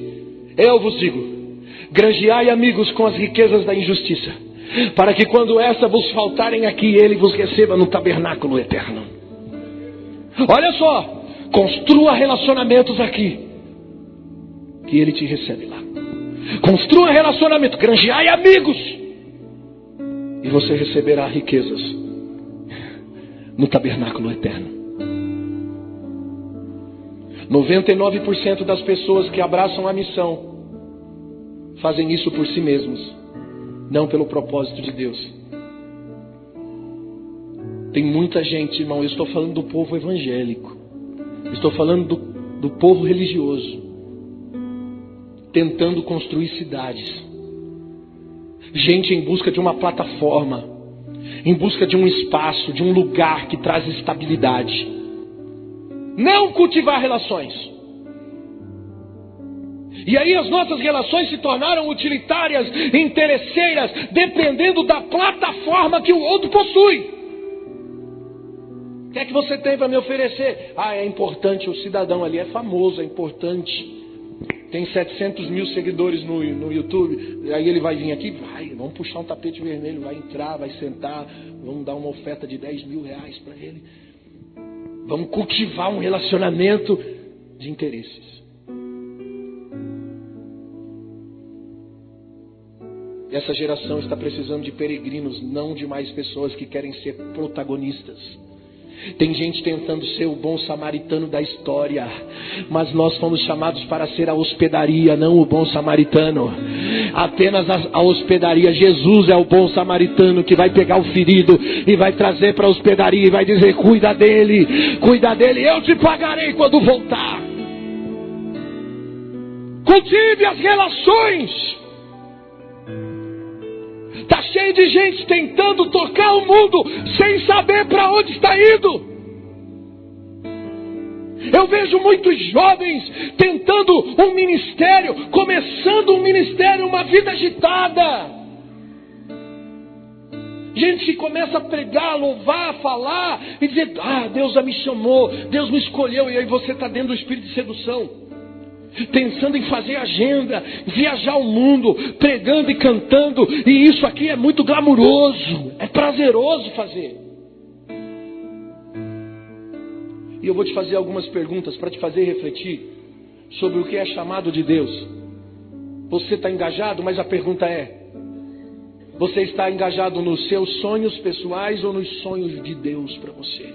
eu vos digo, granjeai amigos com as riquezas da injustiça, para que quando essa vos faltarem aqui, Ele vos receba no tabernáculo eterno. Olha só, construa relacionamentos aqui, que Ele te recebe lá. Construa relacionamento, granjeai amigos, e você receberá riquezas no tabernáculo eterno. 99% das pessoas que abraçam a missão fazem isso por si mesmos, não pelo propósito de Deus. Tem muita gente, irmão, eu estou falando do povo evangélico, estou falando do povo religioso, tentando construir cidades. Gente em busca de uma plataforma, em busca de um espaço, de um lugar que traz estabilidade. Não cultivar relações. E aí as nossas relações se tornaram utilitárias, interesseiras, dependendo da plataforma que o outro possui. O que é que você tem para me oferecer? É importante, o cidadão ali é famoso, é importante. Tem 700 mil seguidores no YouTube. Aí ele vai vir aqui, vamos puxar um tapete vermelho, vai entrar, vai sentar, vamos dar uma oferta de 10 mil reais para ele. Vamos cultivar um relacionamento de interesses. Essa geração está precisando de peregrinos, não de mais pessoas que querem ser protagonistas. Tem gente tentando ser o bom samaritano da história, mas nós fomos chamados para ser a hospedaria, não o bom samaritano. Apenas a hospedaria. Jesus é o bom samaritano que vai pegar o ferido e vai trazer para a hospedaria e vai dizer: cuida dele, eu te pagarei quando voltar. Cultive as relações. Está cheio de gente tentando tocar o mundo sem saber para onde está indo. Eu vejo muitos jovens tentando um ministério, começando um ministério, uma vida agitada. Gente que começa a pregar, louvar, falar e dizer: Deus já me chamou, Deus me escolheu. E aí você está dentro do espírito de sedução, pensando em fazer agenda, viajar o mundo, pregando e cantando. E isso aqui é muito glamuroso, é prazeroso fazer. E eu vou te fazer algumas perguntas para te fazer refletir sobre o que é chamado de Deus. Você está engajado, mas a pergunta é: você está engajado nos seus sonhos pessoais ou nos sonhos de Deus para você?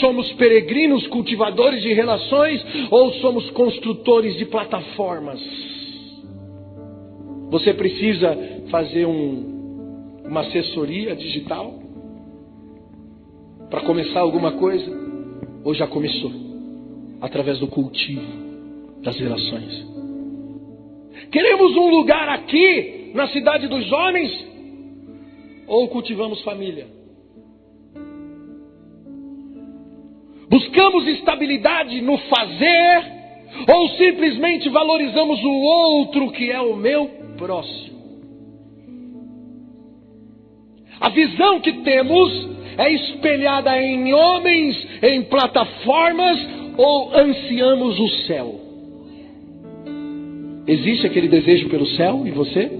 Somos peregrinos, cultivadores de relações, ou somos construtores de plataformas? Você precisa fazer uma assessoria digital para começar alguma coisa? Ou já começou? Através do cultivo das relações. Queremos um lugar aqui, na cidade dos homens? Ou cultivamos família? Buscamos estabilidade no fazer? Ou simplesmente valorizamos o outro que é o meu próximo? A visão que temos é espelhada em homens, em plataformas, ou ansiamos o céu? Existe aquele desejo pelo céu em você?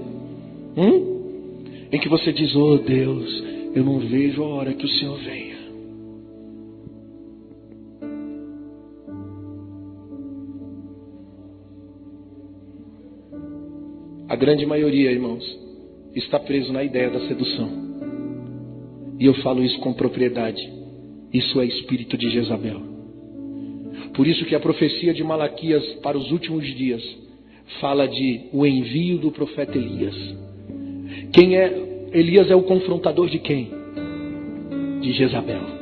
Em que você diz: oh Deus, eu não vejo a hora que o Senhor venha. A grande maioria, irmãos, está preso na ideia da sedução. E eu falo isso com propriedade. Isso é espírito de Jezabel. Por isso que a profecia de Malaquias para os últimos dias fala de o envio do profeta Elias. Quem é Elias? É o confrontador de quem? De Jezabel.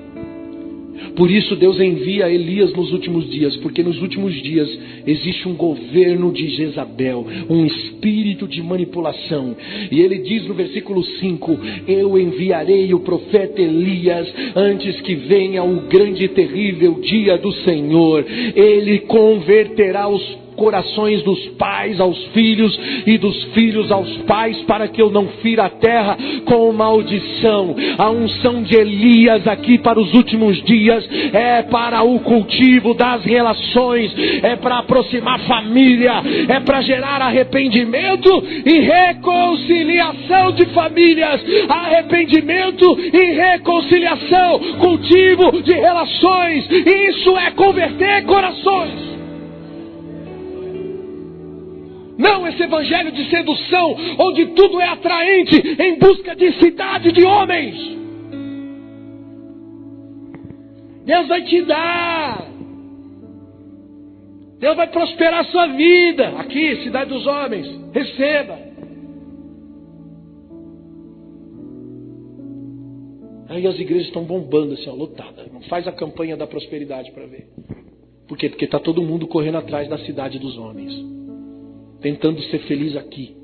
Por isso Deus envia Elias nos últimos dias, porque nos últimos dias existe um governo de Jezabel, um espírito de manipulação. E ele diz no versículo 5: eu enviarei o profeta Elias antes que venha o grande e terrível dia do Senhor. Ele converterá os corações dos pais aos filhos e dos filhos aos pais, para que eu não fira a terra com maldição. A unção de Elias aqui para os últimos dias é para o cultivo das relações, é para aproximar família, é para gerar arrependimento e reconciliação de famílias, arrependimento e reconciliação, cultivo de relações. Isso é converter corações. Não esse evangelho de sedução, onde tudo é atraente em busca de cidade de homens. Deus vai te dar. Deus vai prosperar a sua vida. Aqui, cidade dos homens. Receba. Aí as igrejas estão bombando assim, lotadas. Não faz a campanha da prosperidade para ver. Por quê? Porque está todo mundo correndo atrás da cidade dos homens, tentando ser feliz aqui.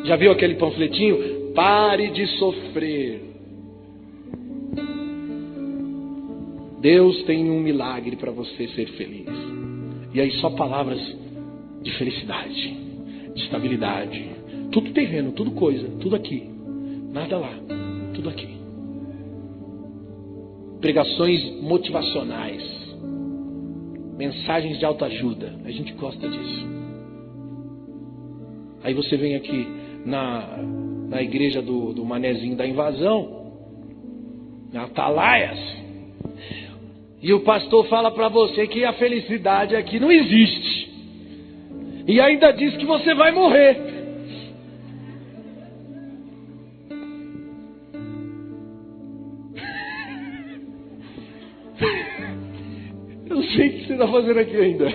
Já viu aquele panfletinho? Pare de sofrer. Deus tem um milagre para você ser feliz. E aí só palavras de felicidade, de estabilidade. Tudo terreno, tudo coisa, tudo aqui. Nada lá, tudo aqui. Pregações motivacionais, mensagens de autoajuda. A gente gosta disso. Aí você vem aqui na igreja do Manezinho da Invasão, na Atalaias, e o pastor fala para você que a felicidade aqui não existe. E ainda diz que você vai morrer. Eu não sei o que você está fazendo aqui ainda.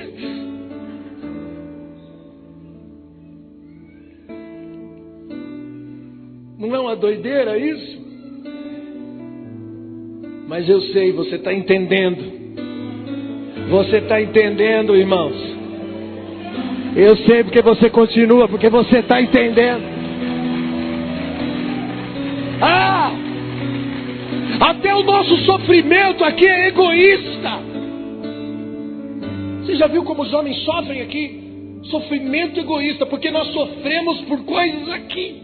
Não é uma doideira isso? Mas eu sei, você está entendendo. Você está entendendo, irmãos. Eu sei porque você continua, porque você está entendendo. Até o nosso sofrimento aqui é egoísta. Você já viu como os homens sofrem aqui? Sofrimento egoísta, porque nós sofremos por coisas aqui.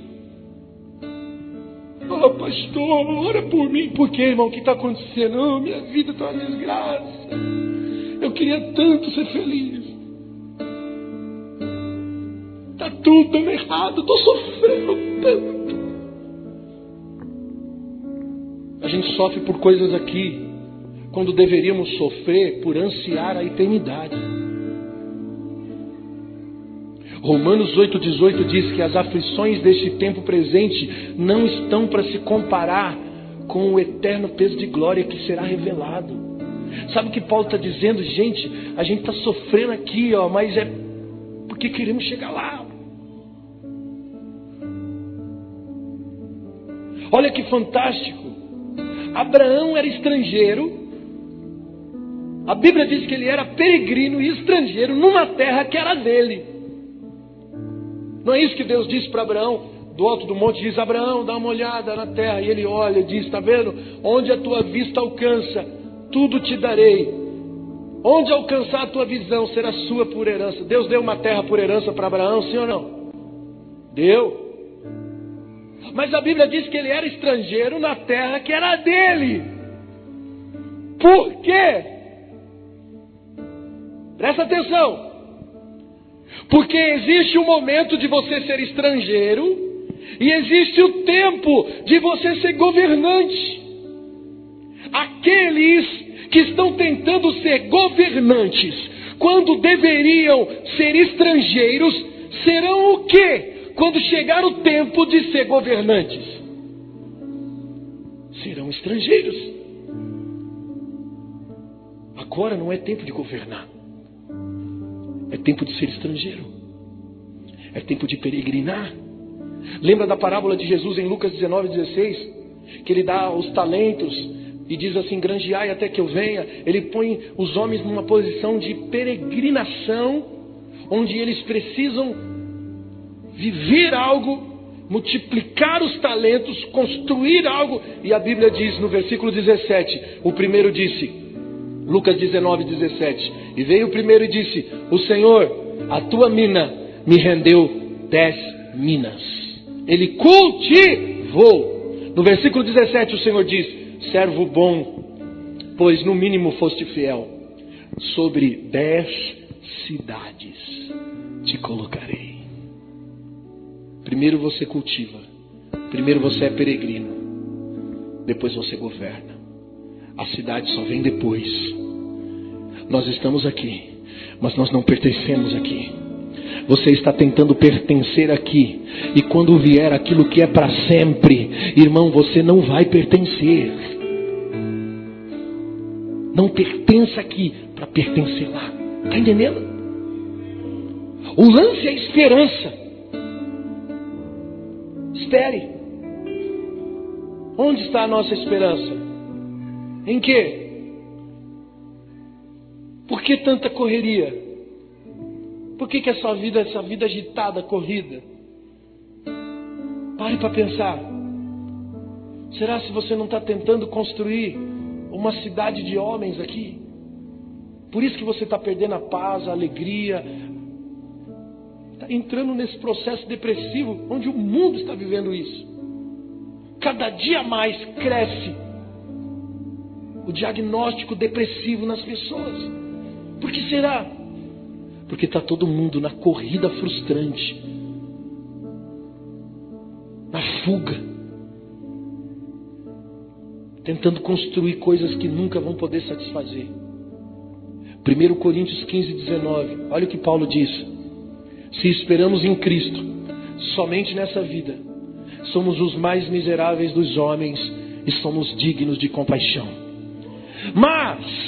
Oh, pastor, ora por mim. Por que, irmão? O que está acontecendo? Oh, minha vida está uma desgraça. Eu queria tanto ser feliz. Está tudo dando errado. Estou sofrendo tanto. A gente sofre por coisas aqui, quando deveríamos sofrer por ansiar a eternidade. Romanos 8,18 diz que as aflições deste tempo presente não estão para se comparar com o eterno peso de glória que será revelado. Sabe o que Paulo está dizendo? Gente, a gente está sofrendo aqui, mas é porque queremos chegar lá. Olha que fantástico. Abraão era estrangeiro. A Bíblia diz que ele era peregrino e estrangeiro numa terra que era dele. Não é isso que Deus disse para Abraão? Do alto do monte diz: Abraão, dá uma olhada na terra. E ele olha e diz: está vendo? Onde a tua vista alcança, tudo te darei. Onde alcançar a tua visão, será sua por herança. Deus deu uma terra por herança para Abraão, sim ou não? Deu. Mas a Bíblia diz que ele era estrangeiro na terra que era dele. Por quê? Presta atenção. Porque existe o momento de você ser estrangeiro e existe o tempo de você ser governante. Aqueles que estão tentando ser governantes, quando deveriam ser estrangeiros, serão o quê? Quando chegar o tempo de ser governantes, serão estrangeiros. Agora não é tempo de governar. É tempo de ser estrangeiro. É tempo de peregrinar. Lembra da parábola de Jesus em Lucas 19:16? Que ele dá os talentos e diz assim: granjeai até que eu venha. Ele põe os homens numa posição de peregrinação, onde eles precisam viver algo, multiplicar os talentos, construir algo. E a Bíblia diz no versículo 17, o primeiro disse, Lucas 19:17, e veio o primeiro e disse: o Senhor, a tua mina me rendeu 10 minas. Ele cultivou. No versículo 17 o Senhor diz: servo bom, pois no mínimo foste fiel, sobre 10 cidades te colocarei. Primeiro você cultiva, primeiro você é peregrino, depois você governa. A cidade só vem depois. Nós estamos aqui, mas nós não pertencemos aqui. Você está tentando pertencer aqui, e quando vier aquilo que é para sempre, irmão, você não vai pertencer. Não pertença aqui para pertencer lá. Está entendendo? O lance é a esperança. Espere. Onde está a nossa esperança? Em quê? Por que tanta correria? Por que essa vida agitada, corrida? Pare para pensar. Será se você não está tentando construir uma cidade de homens aqui? Por isso que você está perdendo a paz, a alegria, está entrando nesse processo depressivo, onde o mundo está vivendo isso. Cada dia mais cresce o diagnóstico depressivo nas pessoas. Por que será? Porque está todo mundo na corrida frustrante, na fuga, tentando construir coisas que nunca vão poder satisfazer. 1 Coríntios 15:19, olha o que Paulo diz: se esperamos em Cristo somente nessa vida, somos os mais miseráveis dos homens e somos dignos de compaixão. Mas,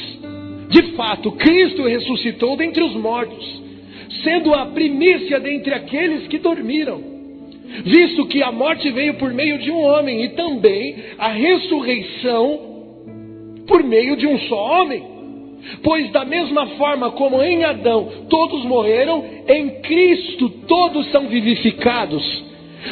de fato, Cristo ressuscitou dentre os mortos, sendo a primícia dentre aqueles que dormiram, visto que a morte veio por meio de um homem, e também a ressurreição por meio de um só homem. Pois da mesma forma como em Adão todos morreram, em Cristo todos são vivificados,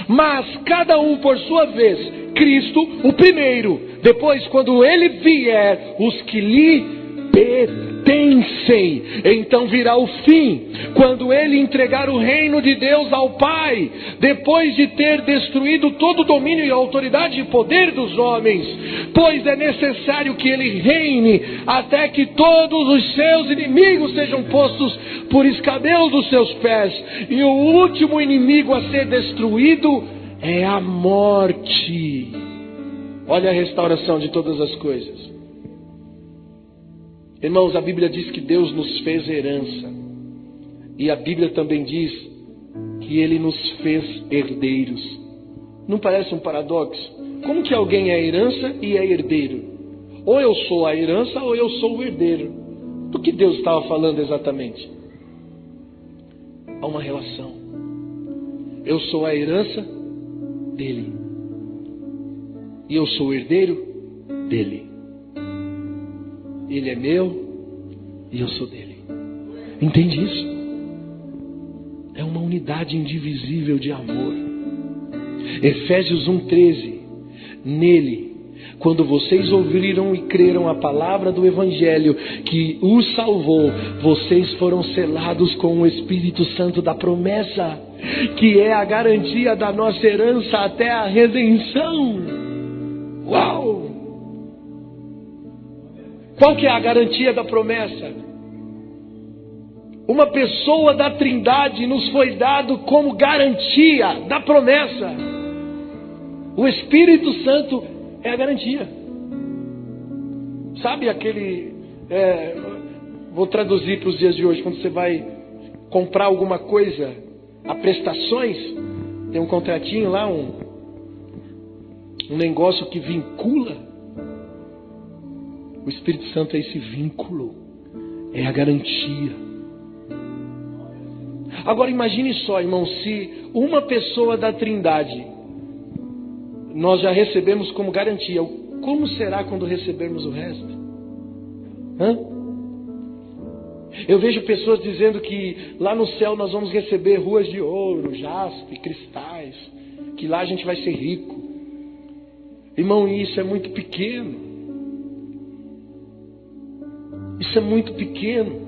mas cada um por sua vez. Cristo o primeiro, Depois, quando ele vier, os que lhe pertencem, então virá o fim, quando ele entregar o reino de Deus ao Pai, depois de ter destruído todo o domínio e autoridade e poder dos homens, pois é necessário que ele reine até que todos os seus inimigos sejam postos por escabelo dos seus pés, e o último inimigo a ser destruído é a morte. Olha a restauração de todas as coisas. Irmãos, a Bíblia diz que Deus nos fez herança. E a Bíblia também diz que Ele nos fez herdeiros. Não parece um paradoxo? Como que alguém é herança e é herdeiro? Ou eu sou a herança ou eu sou o herdeiro. Do que Deus estava falando exatamente? Há uma relação. Eu sou a herança dele. E eu sou o herdeiro dele. Ele é meu e eu sou dele. Entende isso? É uma unidade indivisível de amor. Efésios 1:13. Nele, quando vocês ouviram e creram a palavra do Evangelho que os salvou, vocês foram selados com o Espírito Santo da promessa, que é a garantia da nossa herança até a redenção. Uau! Qual que é a garantia da promessa? Uma pessoa da Trindade nos foi dado como garantia da promessa. O Espírito Santo é a garantia. Sabe aquele... vou traduzir para os dias de hoje. Quando você vai comprar alguma coisa a prestações, tem um contratinho lá, um negócio que vincula. O Espírito Santo é esse vínculo, é a garantia. Agora imagine só, irmão, se uma pessoa da Trindade nós já recebemos como garantia, como será quando recebermos o resto? Eu vejo pessoas dizendo que lá no céu nós vamos receber ruas de ouro, jaspe, cristais, que lá a gente vai ser rico. Irmão, isso é muito pequeno. Isso é muito pequeno.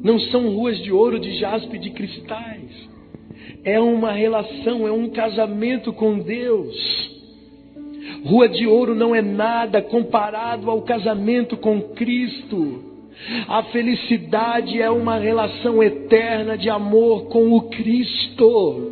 Não são ruas de ouro, de jaspe, de cristais. É uma relação, é um casamento com Deus. Rua de ouro não é nada comparado ao casamento com Cristo. A felicidade é uma relação eterna de amor com o Cristo.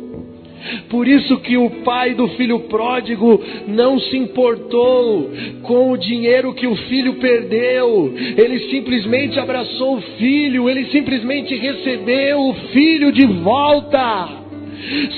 Por isso que o pai do filho pródigo não se importou com o dinheiro que o filho perdeu. Ele simplesmente abraçou o filho, ele simplesmente recebeu o filho de volta.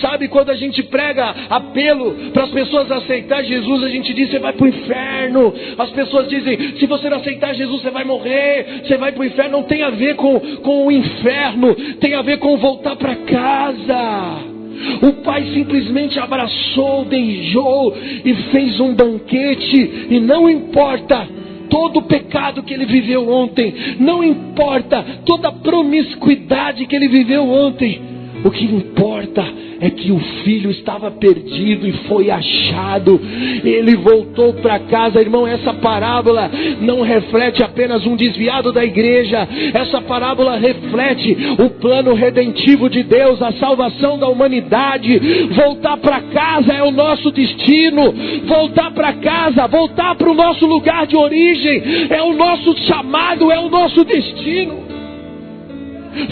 Sabe, quando a gente prega apelo para as pessoas aceitar Jesus, a gente diz: você vai para o inferno. As pessoas dizem: se você não aceitar Jesus, você vai morrer, você vai para o inferno. Não tem a ver com o inferno, tem a ver com voltar para casa. O pai simplesmente abraçou, beijou e fez um banquete. E não importa todo o pecado que ele viveu ontem, não importa toda a promiscuidade que ele viveu ontem, o que importa é que o filho estava perdido e foi achado. Ele voltou para casa. Irmão, essa parábola não reflete apenas um desviado da igreja. Essa parábola reflete o plano redentivo de Deus, a salvação da humanidade. Voltar para casa é o nosso destino. Voltar para casa, voltar para o nosso lugar de origem é o nosso chamado, é o nosso destino.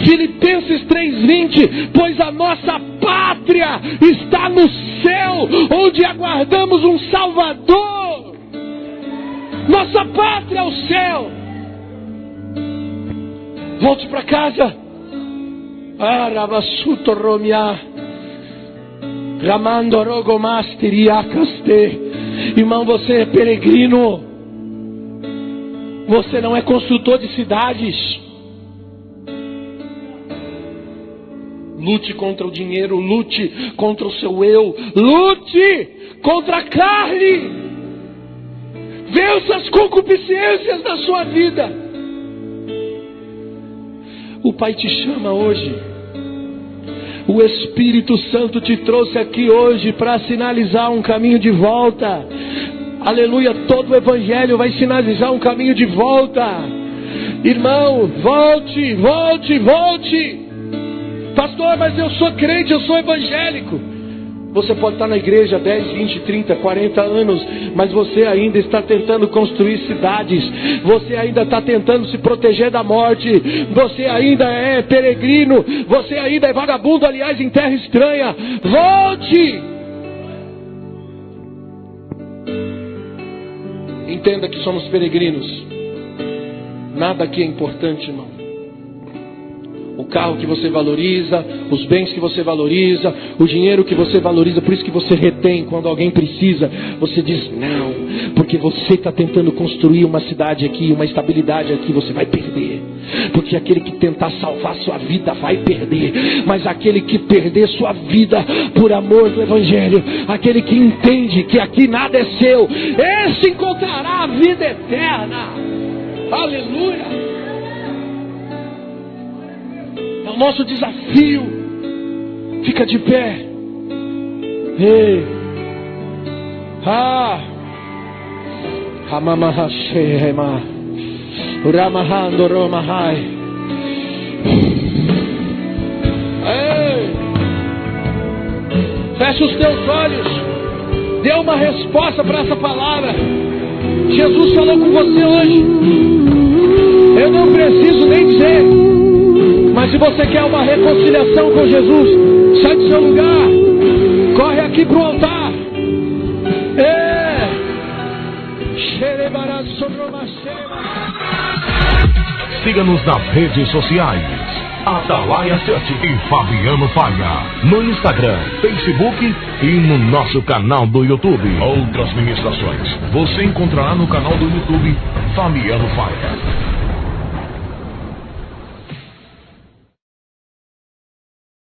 Filipenses 3:20, pois a nossa pátria está no céu, onde aguardamos um Salvador. Nossa pátria é o céu. Volte para casa. Arabasuto romia, ramando rogomastiriacaste. Irmão, você é peregrino. Você não é construtor de cidades. Lute contra o dinheiro, lute contra o seu eu, lute contra a carne. Vença as concupiscências da sua vida. O Pai te chama hoje. O Espírito Santo te trouxe aqui hoje para sinalizar um caminho de volta. Aleluia, todo o evangelho vai sinalizar um caminho de volta. Irmão, volte, volte, volte. Pastor, mas eu sou crente, eu sou evangélico. Você pode estar na igreja 10, 20, 30, 40 anos, mas você ainda está tentando construir cidades. Você ainda está tentando se proteger da morte. Você ainda é peregrino. Você ainda é vagabundo, aliás, em terra estranha. Volte! Entenda que somos peregrinos. Nada aqui é importante, irmão. O carro que você valoriza, os bens que você valoriza, o dinheiro que você valoriza, por isso que você retém quando alguém precisa. Você diz não, porque você está tentando construir uma cidade aqui, uma estabilidade aqui, você vai perder. Porque aquele que tentar salvar sua vida vai perder. Mas aquele que perder sua vida por amor do Evangelho, aquele que entende que aqui nada é seu, esse encontrará a vida eterna. Aleluia! É o nosso desafio. Fica de pé. Ei. Hamamahashema. Uramahando Romahai. Ei. Feche os teus olhos. Dê uma resposta para essa palavra. Jesus falou com você hoje. Eu não preciso nem dizer. Mas se você quer uma reconciliação com Jesus, sai do seu lugar, corre aqui para o altar. Siga-nos nas redes sociais, Atalaia Church e Fabiano Faia, no Instagram, Facebook e no nosso canal do YouTube. Outras ministrações você encontrará no canal do YouTube Fabiano Faia.